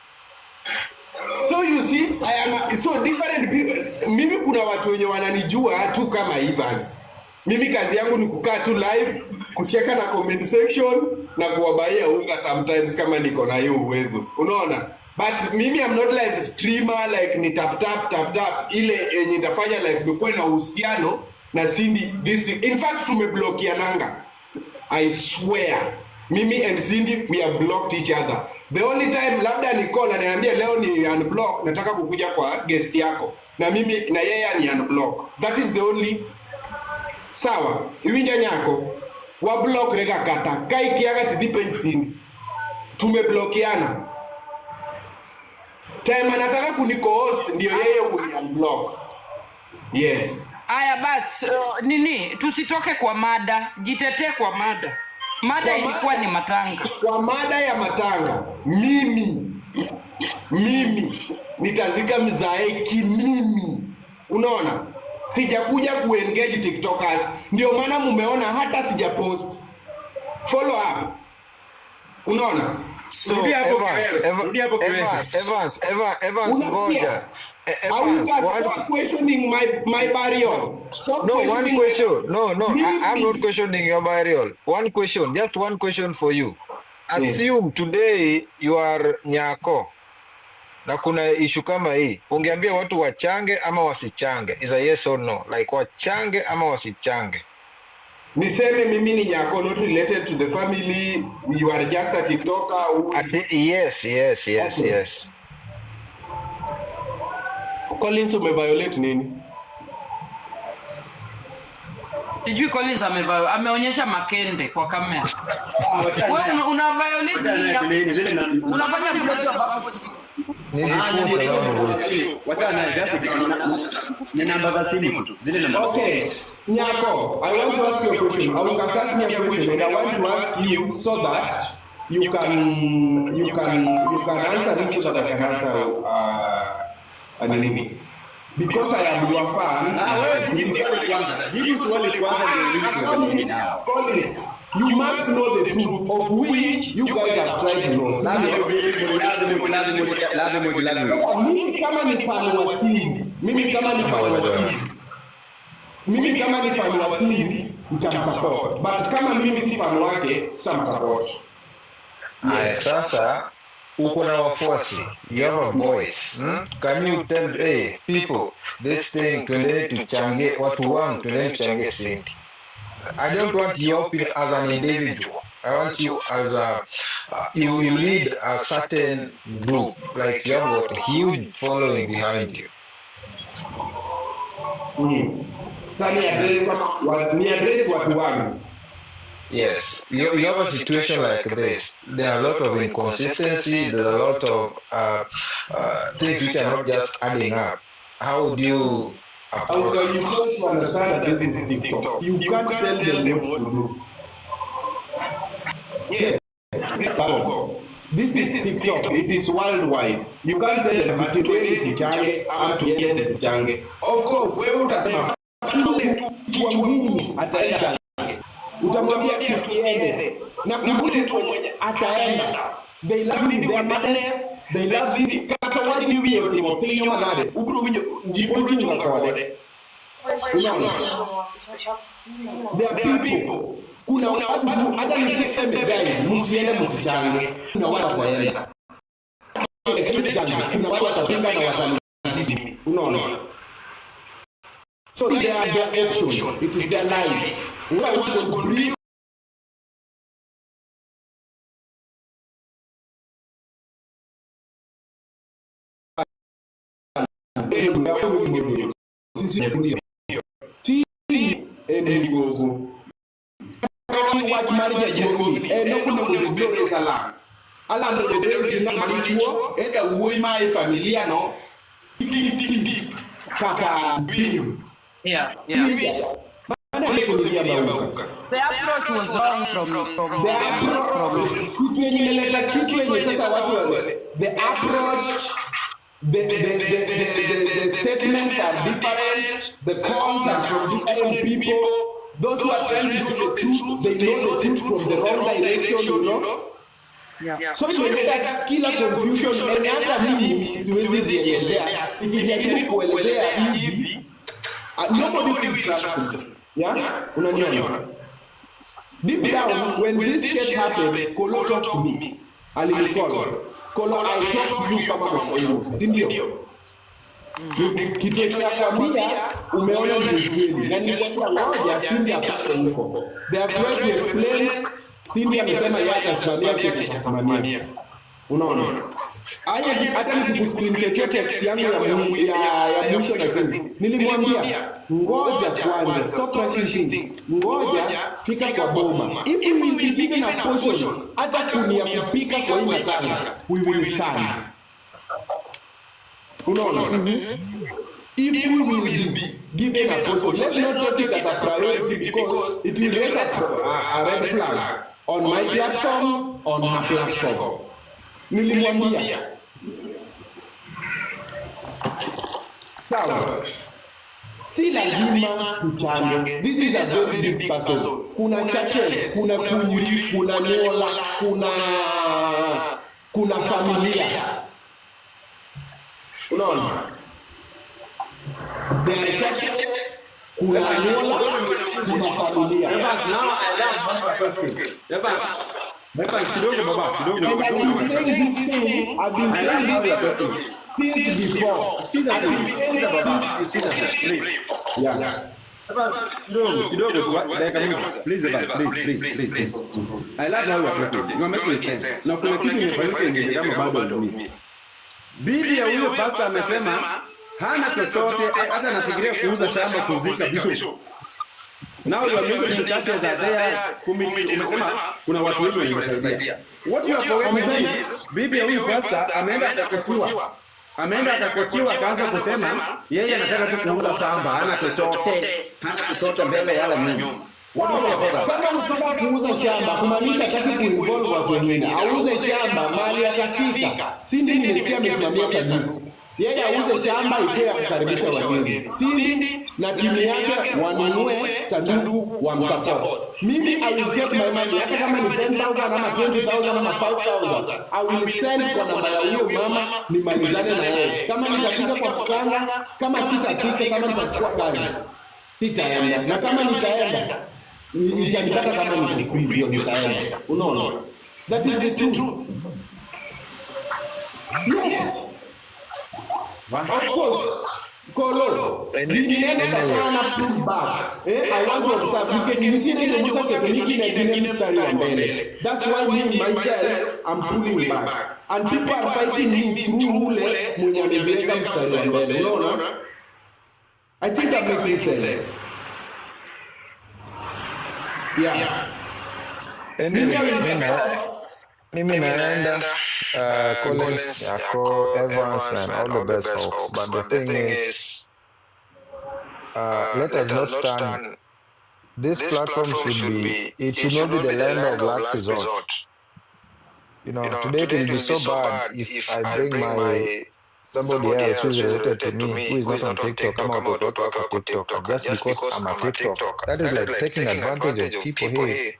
So you see, I am so different people. Mimi kuna watu wenye wananijua tu kama Evans. Mimi kazi yangu ni kukaa tu live, kucheka na comment section na kuwabaia unga sometimes kama niko na hiyo uwezo. Unaona? But mimi I'm not live streamer like ni tap ile yenye nitafanya live nikuwe na uhusiano na Cindy this. In fact tumeblokiananga. I swear. Mimi and Cindy we have blocked each other. The only time labda ni call ananiambia leo ni unblock, nataka kukuja kwa guest yako. Na mimi na yeye ni unblock. That is the only. Sawa, iwinja nyako wa block rega kata kai kiaga tidipen Cindy. Tumeblokiana. Time anataka kuniko host ndio yeye unblock. Yes. Aya bas, nini tusitoke kwa mada, jitetee kwa mada. Mada ilikuwa ni matanga. Kwa mada ya matanga, mimi nitazika mzaeki mimi. Unaona? Sijakuja kuengage TikTokers. Ndio maana mumeona hata sijapost. Follow up. Unaona? So Evans ngoja. Stop questioning my burial. Stop one question. No, I'm not questioning your burial. One question, just one question for you. Assume today you are Nyako. Na kuna issue kama hii. Ungeambia watu wachange ama wasichange? Is a yes or no? Like wachange ama wasichange? Niseme mimi ni Nyako, not related to the family. You are just a TikToker. Yes. Collins umeviolate nini? Sijui Collins ameonyesha Makende kwa kamera. Wewe una violate nini? Unafanya mdogo baba. Okay, Nyako, I want to ask you a question. I will ask me a question and I want to ask you so that you can answer me so that I can answer Anini. Because I am your fan. Collins, you must know the truth of which you guys have tried to know. Mimi kama ni fan wa Cindy, mimi kama ni fan wa Cindy, nitamsupport. But kama mimi si fan wake, sitamsupport. Yes. Sasa uko na wafuasi, you have a voice. Can you tell people this thing tuendelee tuchange watu wangu, tuendelee tuchange Cindy? I don't want your opinion as an individual. I want you as a you lead a certain group, like you have got a huge following behind you. Sasa ni address watu wangu. Yes, you have a situation like this. There are a lot of inconsistency. There's a lot of things which are not just adding up. How would you approach? You have to understand that this is TikTok. You can't tell them what to do. Yes, this is TikTok. It is worldwide. You can't tell them to tichange ama tusiende tichange. Of course, wewe utasema ataenda. Utamwambia tusiende na kumbuke tu ataenda. They love you, their madness, they love you. Kata wadi wiyo Timotheo manade ubru winyo jipochu ngakode. There are people. Kuna watu tu hata niseme guys, msiende msichange. Kuna watu wataenda. Kuna watu watapinga na watanitizimi. Unaona? So they are their option. It is their life. What I want to bring The approach was wrong from the approach, the statements are different, the cons are from different people. Those who are trying to do the truth, they know the truth from the wrong direction, you know. Yeah. So inaleta kila confusion, and hata mimi siwezi zielezea. Nikijaribu kuelezea hivi, nobody will trust me. Yeah? Unaniona? Deep down, when this shit happened, Kolo talked to me. Alinicall. Kolo, I talked to you kama mwanangu. Si ndio? Kitu tunakwambia umeona ni kweli. Na nilikwambia ngoja Cindy apate huko. They have tried to explain. Cindy amesema yeye atasimamia kitasimamia. Unaona? Hata nikikuskrin chochote text yangu ya mwisho na sisi. Nilimwambia ngoja kwanza, stop rushing things. Ngoja fika kwa boma. If we will be given a portion, hata kunia kupika kwa hii matanga, we will stand. Unaona? If we will be given a portion, let's not take it as a priority because it will raise a red flag on my platform, on her platform. Nilimwambia sawa, si lazima tuchange. This is a very big person. Kuna churches, kuna kuhuri, kuna nyola, kuna familia. Unaona? There are churches, kuna nyola, kuna familia. I've been saying this thing since before. Yeah. Please. I love how you are talking. You are making sense. Na kuna kitu nimefanyika kama bado ndio. Bibi ya huyo pastor amesema hana chochote, hata anafikiria kuuza shamba kuzika bishop. Now you are mentioning churches are there, umesema kuna watu wengi wanasaidia. What you are forgetting is bibi ya huyu pastor ameenda akakochiwa akaanza kusema yeye anataka tu kuuza shamba, hana chochote mbele wala nyuma. What do you say about that? Kama unataka kuuza shamba kumaanisha hataki kuinvolve watu wengine. Auze shamba mali atafika. Sisi nimesikia amesimamia Sadiku. Yeye auze shamba ikiwa kukaribisha wageni. Cindy na timu yake wanunue Sanduku wa msupport. Mimi I will get my money hata kama ni 10,000 ama 20,000 ama 5,000. I will send kwa namba ya huyo mama nimalizane na yeye. Kama nitafika kwa kutanga, kama sitafika, kama nitachukua kazi, sitaenda. Na kama nitaenda, nitanipata kama niko free ndio nitaenda. Unaona? That is the truth. Yes. Of course, Kolo, I want to observe, that's why me, myself, I'm pulling back. And people are fighting me through no. I think that makes sense. Yeah. Mimi naenda Collins, Yako, Evans, and all the best folks. But the thing is, let us not turn. This platform should be. It should not be the land of last resort. You know, today it will be so bad if I bring my somebody else who is related to me, who is not on TikTok, come out to talk about TikTok just because I'm a TikTok. That is like taking advantage of people here.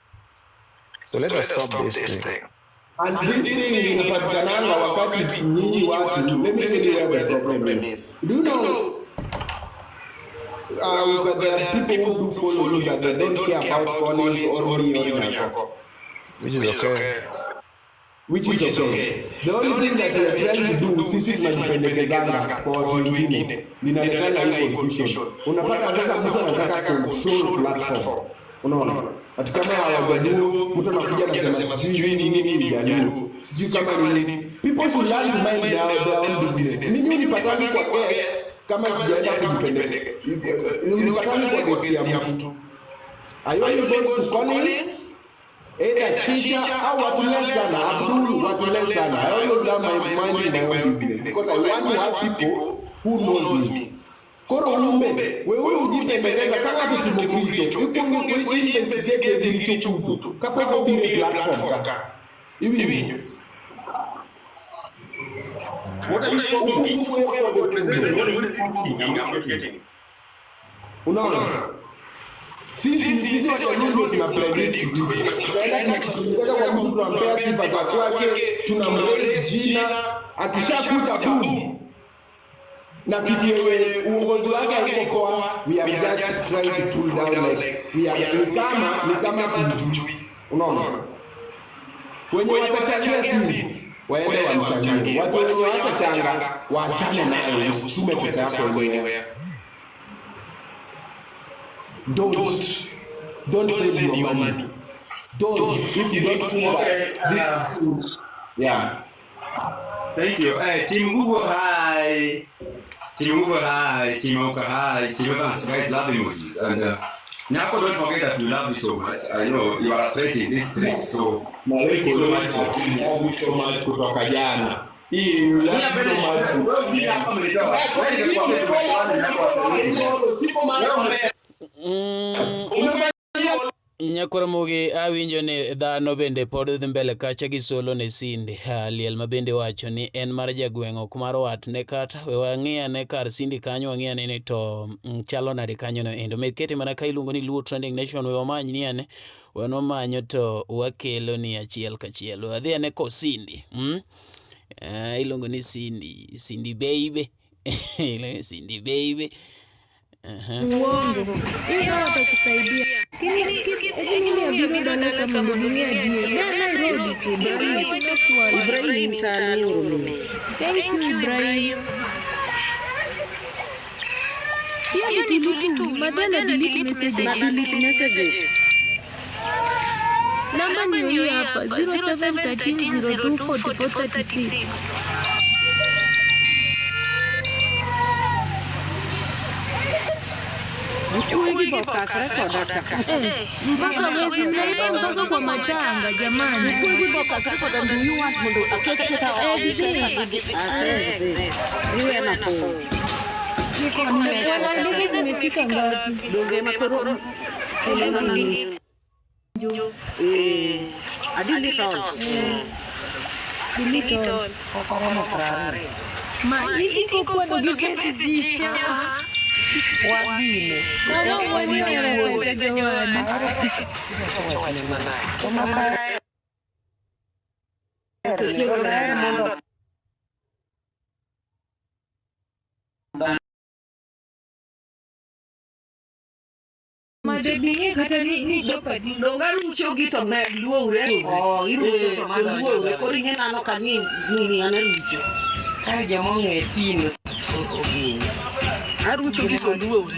So let us stop this thing. And this thing inapatikananga wakati nyinyi watu, let me tell you where the problem is. Do you know that there are people who do follow you that they don't care about Collins or me or Nyako? Which is okay. Which is okay. The only thing that we are trying to do, sisi tunajipendekezana kwa watu wengine, linaonekana hii confusion. Unapata sasa mtu anataka control platform. Unaona? Ati kama hawajajua mtu anakuja anasema sijui nini Jaluo. Sijui kama nini. People should learn to mind their own business. Mimi nipatani kwa guest kama sijaenda kujipendekeza. Nipatani kwa guest ya mtu. I only go to Collins, either Chicha au watu less sana, Abdul watu less sana. I always learn my mind in my own business because I want to have people who knows me. Koro umbe, wewe ujipembeleza kama kitimo hicho. Yuko investigate hicho kutu. Kapo bire platform ka. Hivi. What are you talking about? Unaona? Sisi watu tuna predict vitu. Tunaenda kwa mtu tunampea sifa za kwake, tunamraise jina, akishakuja boom. Na kitu yenye uongozi wake haiko poa, we are just trying to pull down like we are ni kama tujui. Unaona? Wenye watachangia sisi waende wamchangie. Watu wenye watachanga waachane nayo, usitume pesa yako wenyewe. Don't save your money. Don't if you don't think that this. Yeah. Thank you. Team Google, hi. Team Google, hi. Team Oka, hi. Team Oka, guys, love emojis. And Nyako, don't forget that we love you so much. I know you are threatening this trip, so thank you so much for being so much kutoka jana. Hii Nyakoromogi awinjo ni dhano bende pod dhi mbele kacha gi solo ne Cindy. Liel ma bende wacho ni en mar jagweng'o kumaro wat ne kata we wang'iya ne kar Cindy kanyo wang'iya ne to chalo nade kanyo no endo med kete mana ka iluongo ni Luo Trending Nation we wamany ni ane wano manyo to wakelo ni achiel kachiel wadhi ane ko Cindy ilongo ni Cindy baby Cindy baby uongo hiyo watakusaidia lakini mimi ndio kama dunia juu Nairobi Ibrahim Tanuru thank you Ibrahim pia tu madana delete messages namba ni hiyo hapa 0713024436 mpaka mwezi zaidi mpaka kwa matanga jamani. Ndizi zimefika ngapi? Wagine Madebinge kata ni jopa di donga lucho gito me luore irucho to luore koringe nano kanyi nini ane lucho kare jamonge pino ogini arucho gito luore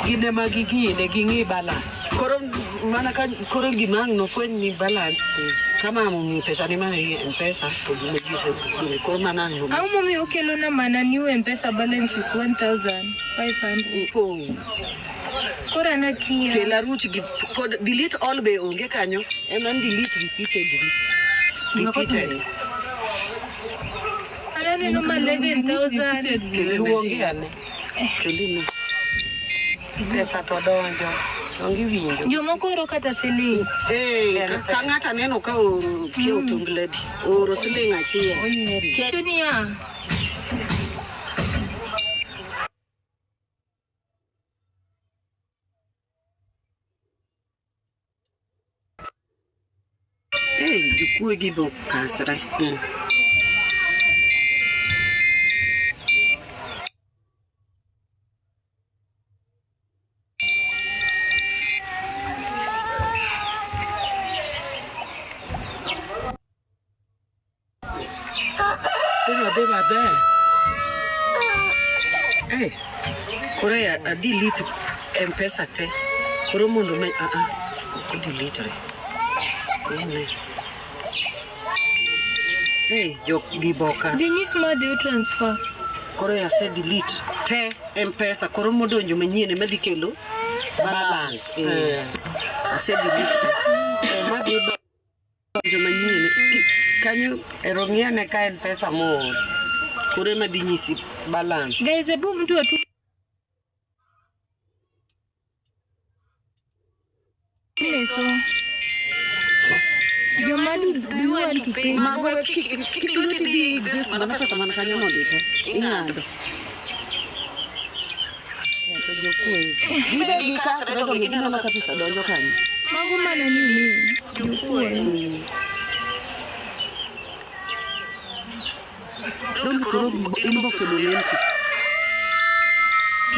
gine magigine gingi balance koro mana ka koro gimang no fuen ni balance kama mumi pesa ni mana mpesa kujime jiso koro mana no au mumi okelo na mana ni mpesa balance is 1500 kora na kia kela ruch gi delete all be onge kanyo and then delete repeatedly anani no ma 11000 keluonge ane kelino pesa to donjo ongi winjo jomoko oro kata siling ka ng'ata neno ka kio tungledi oro siling achiel chunia jukue gibo kasra Korea delete mpesa te koro mondo me ko delete ene jok giboka Dennis ma de transfer Korea se delete te mpesa koro modonjo manyien madhi kelo balance ase delete ma giboka manyien kanyo erongia ne ka mpesa mo Kure madinyisi balance. Guys, ebu mtu atu so your money, do you want to pay? Mago kitu di exist mana pesa mana kanyo no dite. Ingado. Ya to jokwe. Bide di ka sa do ni na kapisa donjo kanyo. Mago mana nini? Jokwe. Don't kuro inbox do lenti.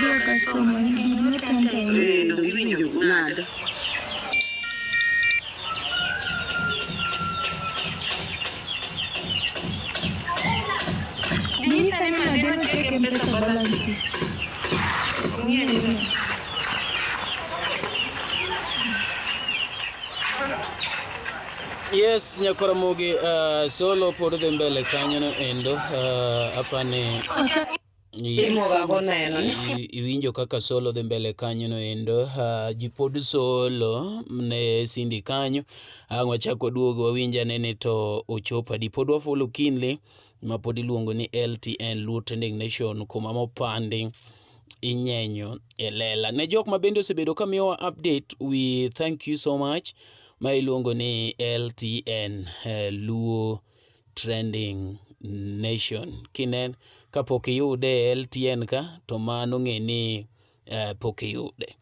Dear customer, you did not enter. Do you nada. Yes, Nyakuramogi, solo pod dhi mbele kanyo no endo, apane iwinjo kaka solo dhi mbele kanyo no endo, ji pod solo ne Cindy kanyo, wachako duogo wawinja nene to ochopa, di pod wafollow Kinley, ma pod iluongo ni LTN Luo Trending Nation, kuma mopandi inyenyo elela. Ne jok ma bende osebedo kamiyowa update, we thank you so much. Ma iluongo ni LTN Luo Trending Nation. Kinen kapok iyude LTN ka to mano ng'e ni pok iyude.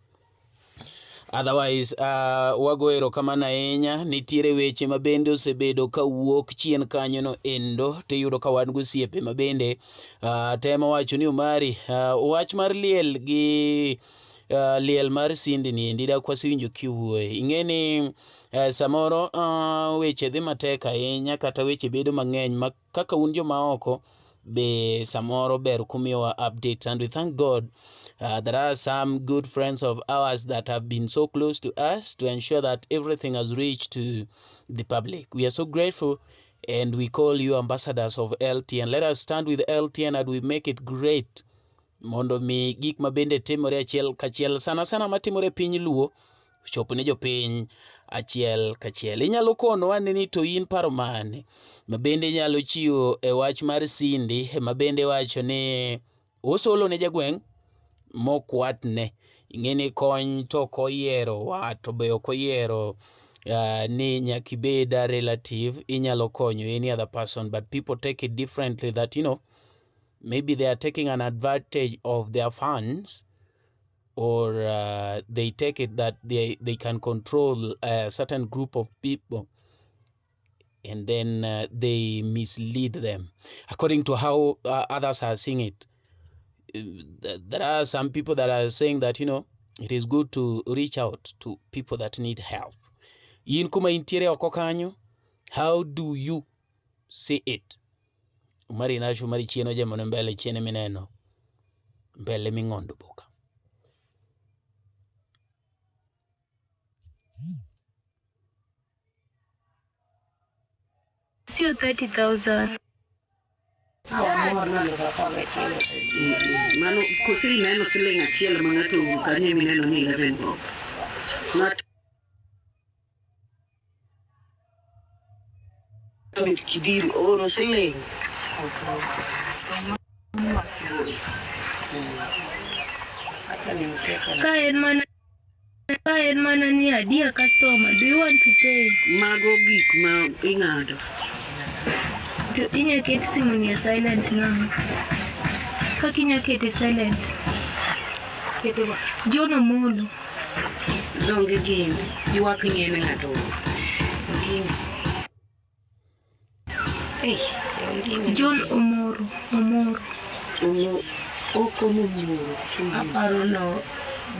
Otherwise, wagoero kamana ahinya, nitiere weche ma bende osebedo ka wuok chien kanyo no endo, tiyudo ka wan gosiepe ma bende tema wacho ni Omari, wach mar liel gi liel mar Cindy ni endi da kwasiwinjo kiwuoye. Ing'eni samoro weche dhi matek ahinya kata weche bedo mang'eny ma kaka un joma oko be samoro ber kumiyowa updates, and we thank God there are some good friends of ours that have been so close to us to ensure that everything has reached to the public. We are so grateful and we call you ambassadors of LTN. Let us stand with LTN and we make it great. Mondo mi gik ma bende timore achiel kachiel sana matimore piny Luo chopo ne jopiny achiel kachiel. Inyalo kono wane ni to in paro mane ma bende nyalo chiwo e wach mar Cindy ma bende wacho ni osolo ne jagweng' mokwatne. Ing'eni kony to koyiero wato be okoyiero ni nyakibeda relative, inyalo konyo any other person, but people take it differently that, you know, maybe they are taking an advantage of their funds, or they take it that they can control a certain group of people, and then they mislead them according to how others are seeing it. There are some people that are saying that, you know, it is good to reach out to people that need help. In kuma intiere oko kanyo, how do you see it? Umari nashu mari chieno jemo mbele chiene mineno mbele ming'ondo boka. Sio 30,000. Mano kusiri neno siling achiel mangato kanye mineno ni 11 bob. Not kidiri oro siling. Kaen mana ni adia customer, do you want to pay? Mago gik ma ing'ado. Inya ket simu ni silent ng'amo. Kaka inya kete silent. Jono molo. Donge gin. Yuak ng'ene ng'ato. Hey, John Omoro. Oko Omoro. Aparo no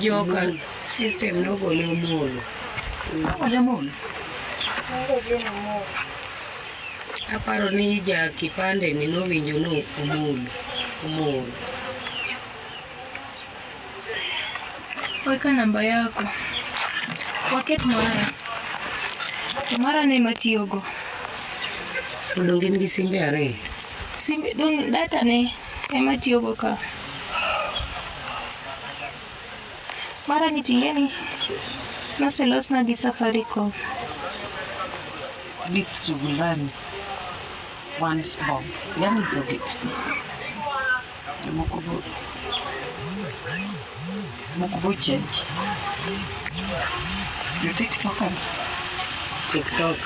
joka system no gole Omoro. Ole Omoro. Aparo ni ja kipande ni nowinjo no Omoro. Weka namba yako. Waket Mara ne matiyogo. Dongin gi simbe are. Simbe dong data ne matiyogo ka. Mara nitingeni. Noselosna gi Safaricom. With Sugulani. Once bomb. Yani dogi. Moko change. You TikTok. TikTok.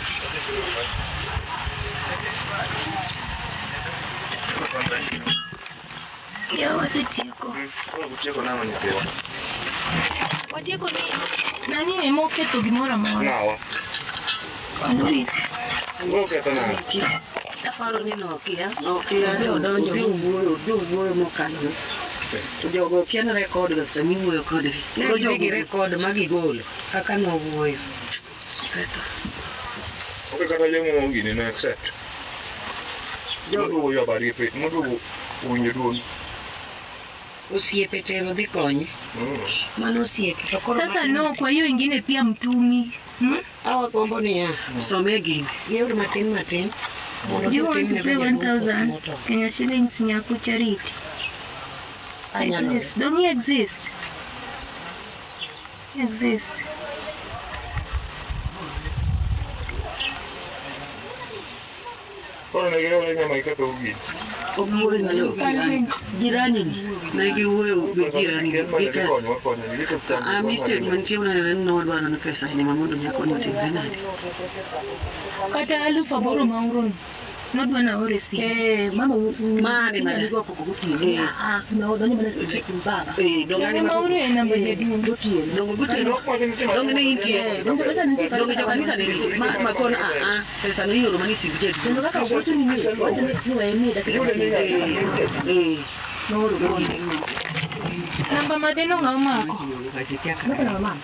Ya wasitieko. Utieko nang'o nyithiwa? Watieko ni nani emo keto gimoro amora. Nawa. Luis. Keto nang'o? Aparo ni Nokia donjo wuoyo mokalo. Jogo kian rekod ga sami wuoyo kodgi. Kendo jogo rekod magigolo kaka no wuoyo. Ok kata jomo gini no accept. Jogo wuoyo baripe, mondo winjo duong. Osiepe tero dhi konye. Mano osiepe. Sasa no, kwa hiyo ingine pia mtumi. Awa gombo ni ya. Some gini. Yeur matin. Do you want to pay 1,000 Kenya shillings Nyaku charity? Exist. Don't you exist? Exist. Koro negero le nyama iketo ugi. Omuore ngalo. Jirani negi wuoyo gi jirani. Statement tiyo no dwaro na pesa ni mamondo nyako ni timbe nade. Kata alufu aboro mauroni. Nodwa na ore si. Mama mane na ligo kukuti. No doni bana siku baba. Dongani maure na mbaje duti. Dongo guti. Dongo ni intie. Dongo bata nje. Dongo joka kanisa ni. Ma kona pesa no hiyo romani sibije. Dongo kaka guti ni mimi. Wacha ni wewe mimi dakika. No ro. Namba madeno ngamako. Namba mama.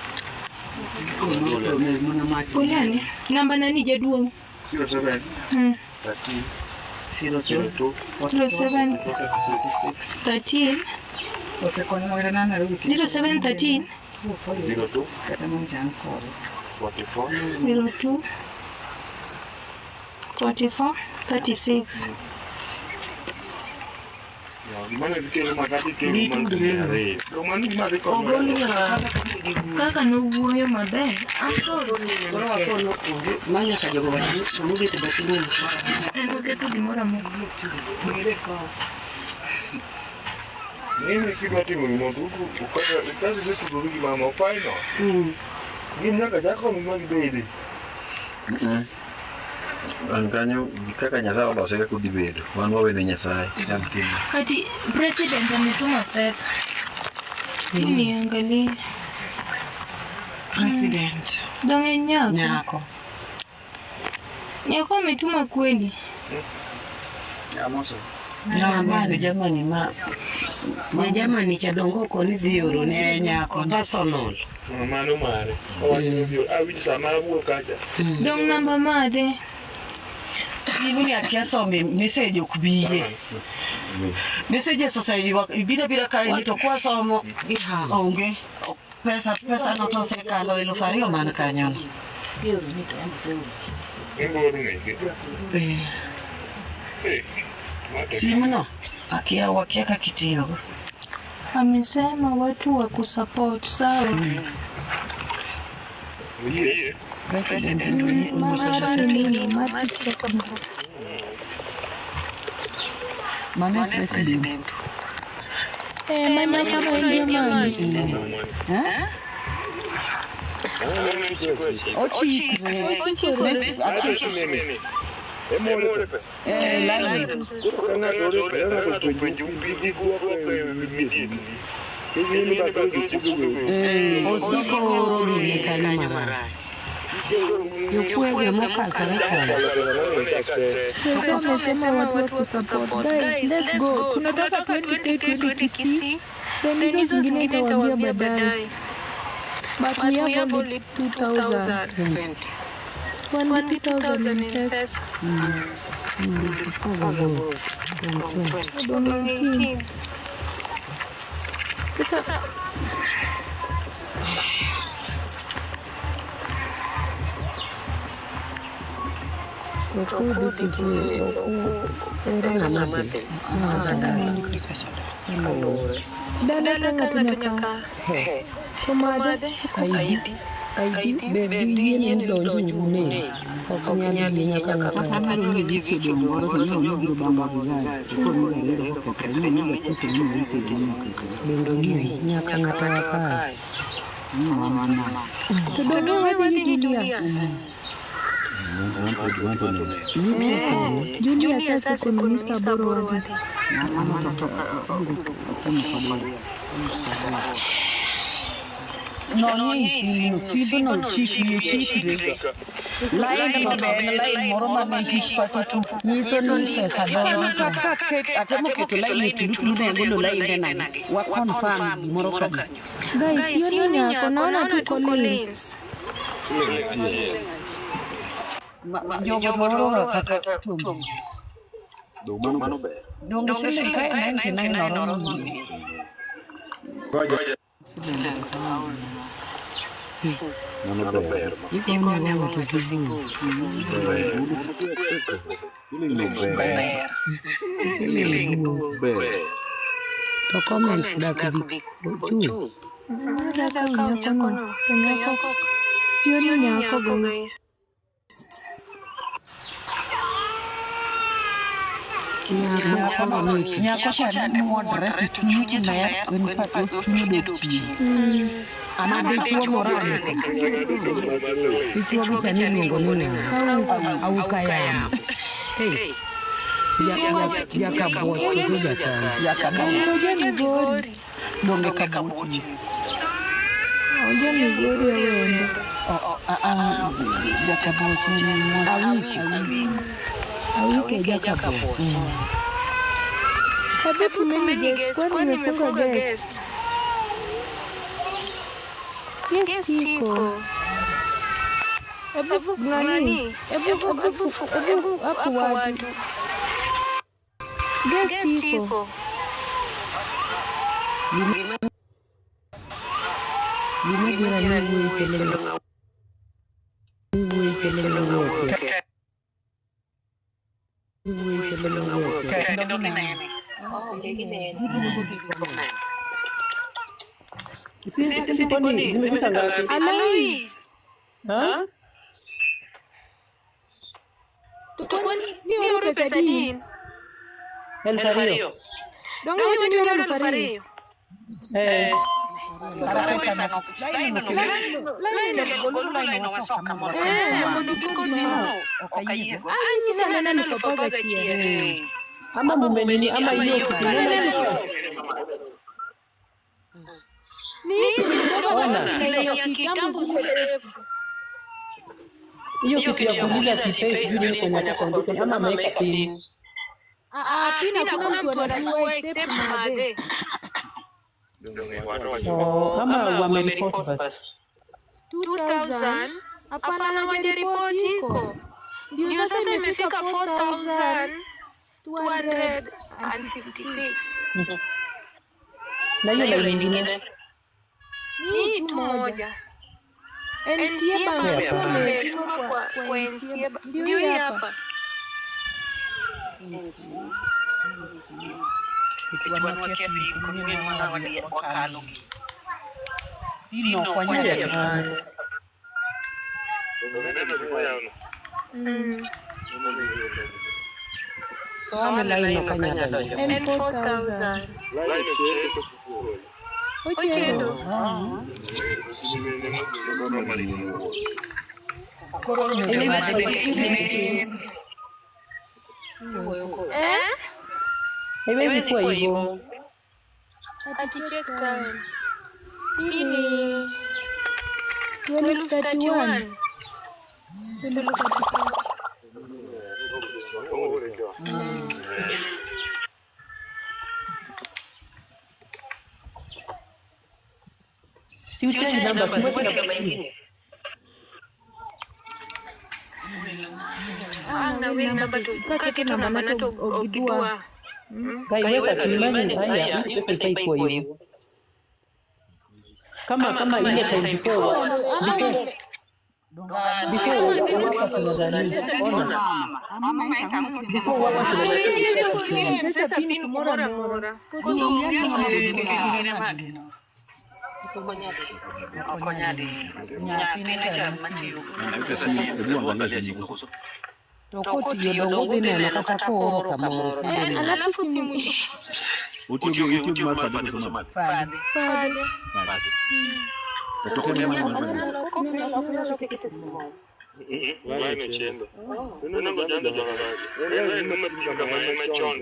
Kulani? Namba nani jaduong? 07 13 02 07 13 07 13 02 02 44 36. Kaka no wuoyo maber. Manya ka jogo bati, muge te bati ni. Ngogeto gimoro amora. Mimi kiba timu modu ukata kazi zetu turudi mama final. Gini nyaka chako mimi baby. Anganyo kaka Nyasaye olose kaka dibedo. Wan wawene Nyasaye nyamtimo. Kati president ametuma pesa. Niangalie. President. Donge Nyako. Nyako ametuma kweli. Jamani jamani cha dongo ko ni dhioro ne nyako personal. Mano mare. Awinj sama wuo kacha. Dong namba made. Mimi akiaso message okubiye. Message society bira kare ni to kwa somo onge pesa no to sekalo ilo fario man kanyo. Simu no wakiaka kitio. Amesema watu wa kusupport sawa. President Mana president. Mama kama ndio mama. Ochi. Yukwege mukasa Tumesema watu wa support. Guys, let's go. Tunataka 20K Kisii. Then hizo zingine itawaambia baadaye. But we have only 2,000. 2,000 in pesa. 18. Sasa Dala kanga tunyaka. Kumade. Kaidi. Kaiti bendi yen donjo ne. Okanyali nyaka kata ni gike dongoro to no biro bamba bizai. Ko ni gari ko kaka ni ni ko ni ni te ni ko. Bendo ni nyaka ngata kai. Mama. To don't know what you do, Julius. Julius sasa komunista bora wadi. No isi fido no chiki lain moroma na hishpa tu niso ni pesa dono atemo kitu lain tu na ngono lain na wa confirm moroka Guys, yun niya, naona tu Collins. Jogo moro kaka tumbo Mano be. donge sile kai 99 noro Ngoja. Mano be. iko ni wangu tusiku to comments da kubi tu Nada kau nyako no. Nyako. Sio ni nyako guys. nyako cha ni modere tunyuki na ya unpa tunyuki ama betuo morale betuo bicha ni ngoni na au kaya hey ya kabo kuzuza ya kabo Ngoja gori. donge kabuti Ngoja ni gori wewe. ya kabuti ni mwana awike ya kabuti Hebu tumeni guest, kwani nimefunga guest. Guest iko. Hebu nani? Hebu hapo watu. Guest iko. Gira Sisi poni zimefika ngapi? Aloi. Ha? Ni pesa din. Elfario. Donge wewe ni Elfario. para pesa no Sina nani nikopaga chia. Ama mumenini ama hiyo kitu hiyo kitu ya kuuliza kipesi sijui kwenye condition ama ameweka pin. Pina kuna mtu anajua except Made. Ama wameripoti basi 2000 hapana wajaripoti iko. Ndio sasa imefika 4256. na hiyo laini nyingine Ni tu moja. NCA kwa NCA ndio hapa. tukiwanukia kumia mwana wakalo ino kwa nyaya so la ino kanya doyo M4000 Ochendo haiwezi kuwa hivyo. ati check time. Hii ni 12:31. Si uchange namba simweke namba nyingine. Na wewe namba tu kake namba nato ogidua. Kaiweka tulimani haya pesa itaikuwa hivyo. Kama ile time before wapa kuna nani ona before wapa kuna Pesa pini mora. Okonyadi. Nyathine cha matiyo. Tokoti yodongo dine kata koro kamoro. Alafu simu. YouTube mali kusoma. Fadi. Vai mechendo. Non ho già da giocare. Non mi dica mai mechon,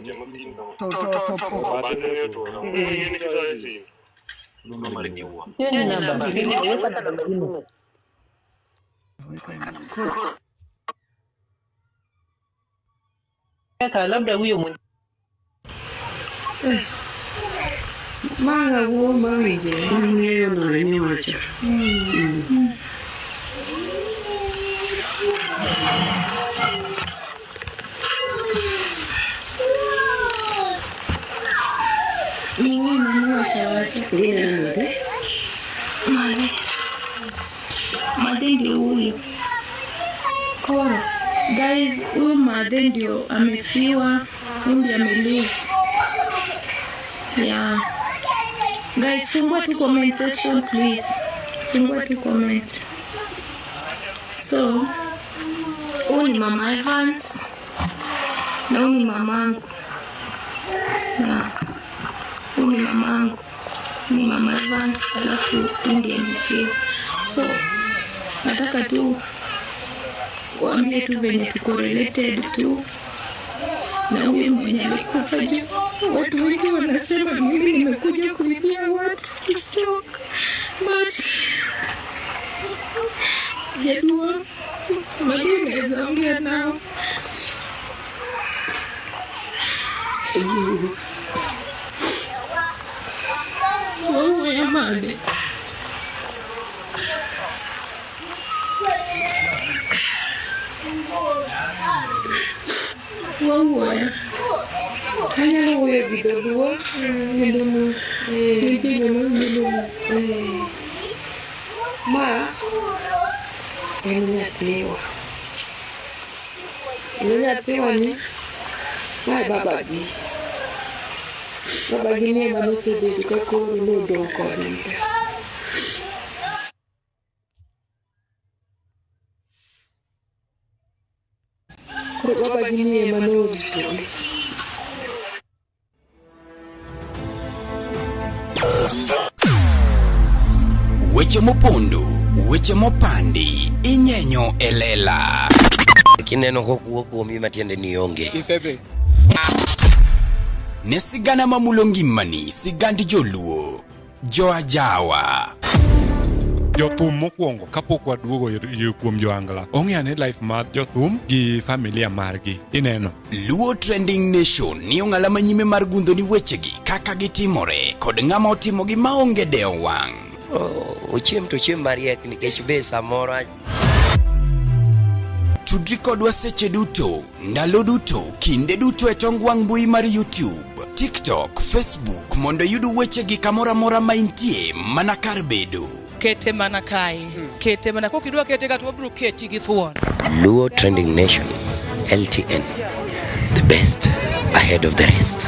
labda huyo mwenye Manga huo mawije. Mwenyewe na mimi wacha. Madhe ndio huyo. Koro. Guys, huyu madhe ndio amefiwa, huyu amelose. Yeah. Guys, fungua tu comment section please. Fungua tu comment. So, huyu ni Mama Evans. Na huyu ni mamangu. Yeah. Huyu ni mamangu. Ni Mama Evans, alafu ndiye amefiwa. So, nataka tu kuambia tu venye tuko related tu na huyu mwenye alikufa juu. Watu wengi wanasema mimi nimekuja kulipia watu TikTok, but jadua mali naweza ongea nao. Wewe ya mali Wawa. Hanya lo ya bidodua. Ndomo. Ma. Enyatewa. Enyatewa ni. Ma baba gi. Baba gi ne manose de ka ko no do ko ni. Baba gi ne manose. Weche mopondo, weche mopandi, inyenyo elela. Kineno kokuo kuomi matiende ni onge. Isebe. Ne sigana mamulongimani, sigandi joluo, joajawa. Jothum mokwongo kapok waduogo kuom joangla ong'eane life mar jothum gi familia margi ineno. Luo Trending Nation ni ong'ala manyime mar gundho ni wechegi kaka gitimore kod ng'ama otimogi maonge deo wang'. Ochiem to chiem mariek nikech be samoro tudri kodwa seche duto, ndalo duto, kinde duto e tong wang' mbui mar YouTube, TikTok, Facebook mondo yud wechegi kamora mora maintie mana kar bedo. Kete mana kai. Kete mana kokidwa kete gatwa bro keti gi thuon. Luo Trending Nation, LTN, the best ahead of the rest.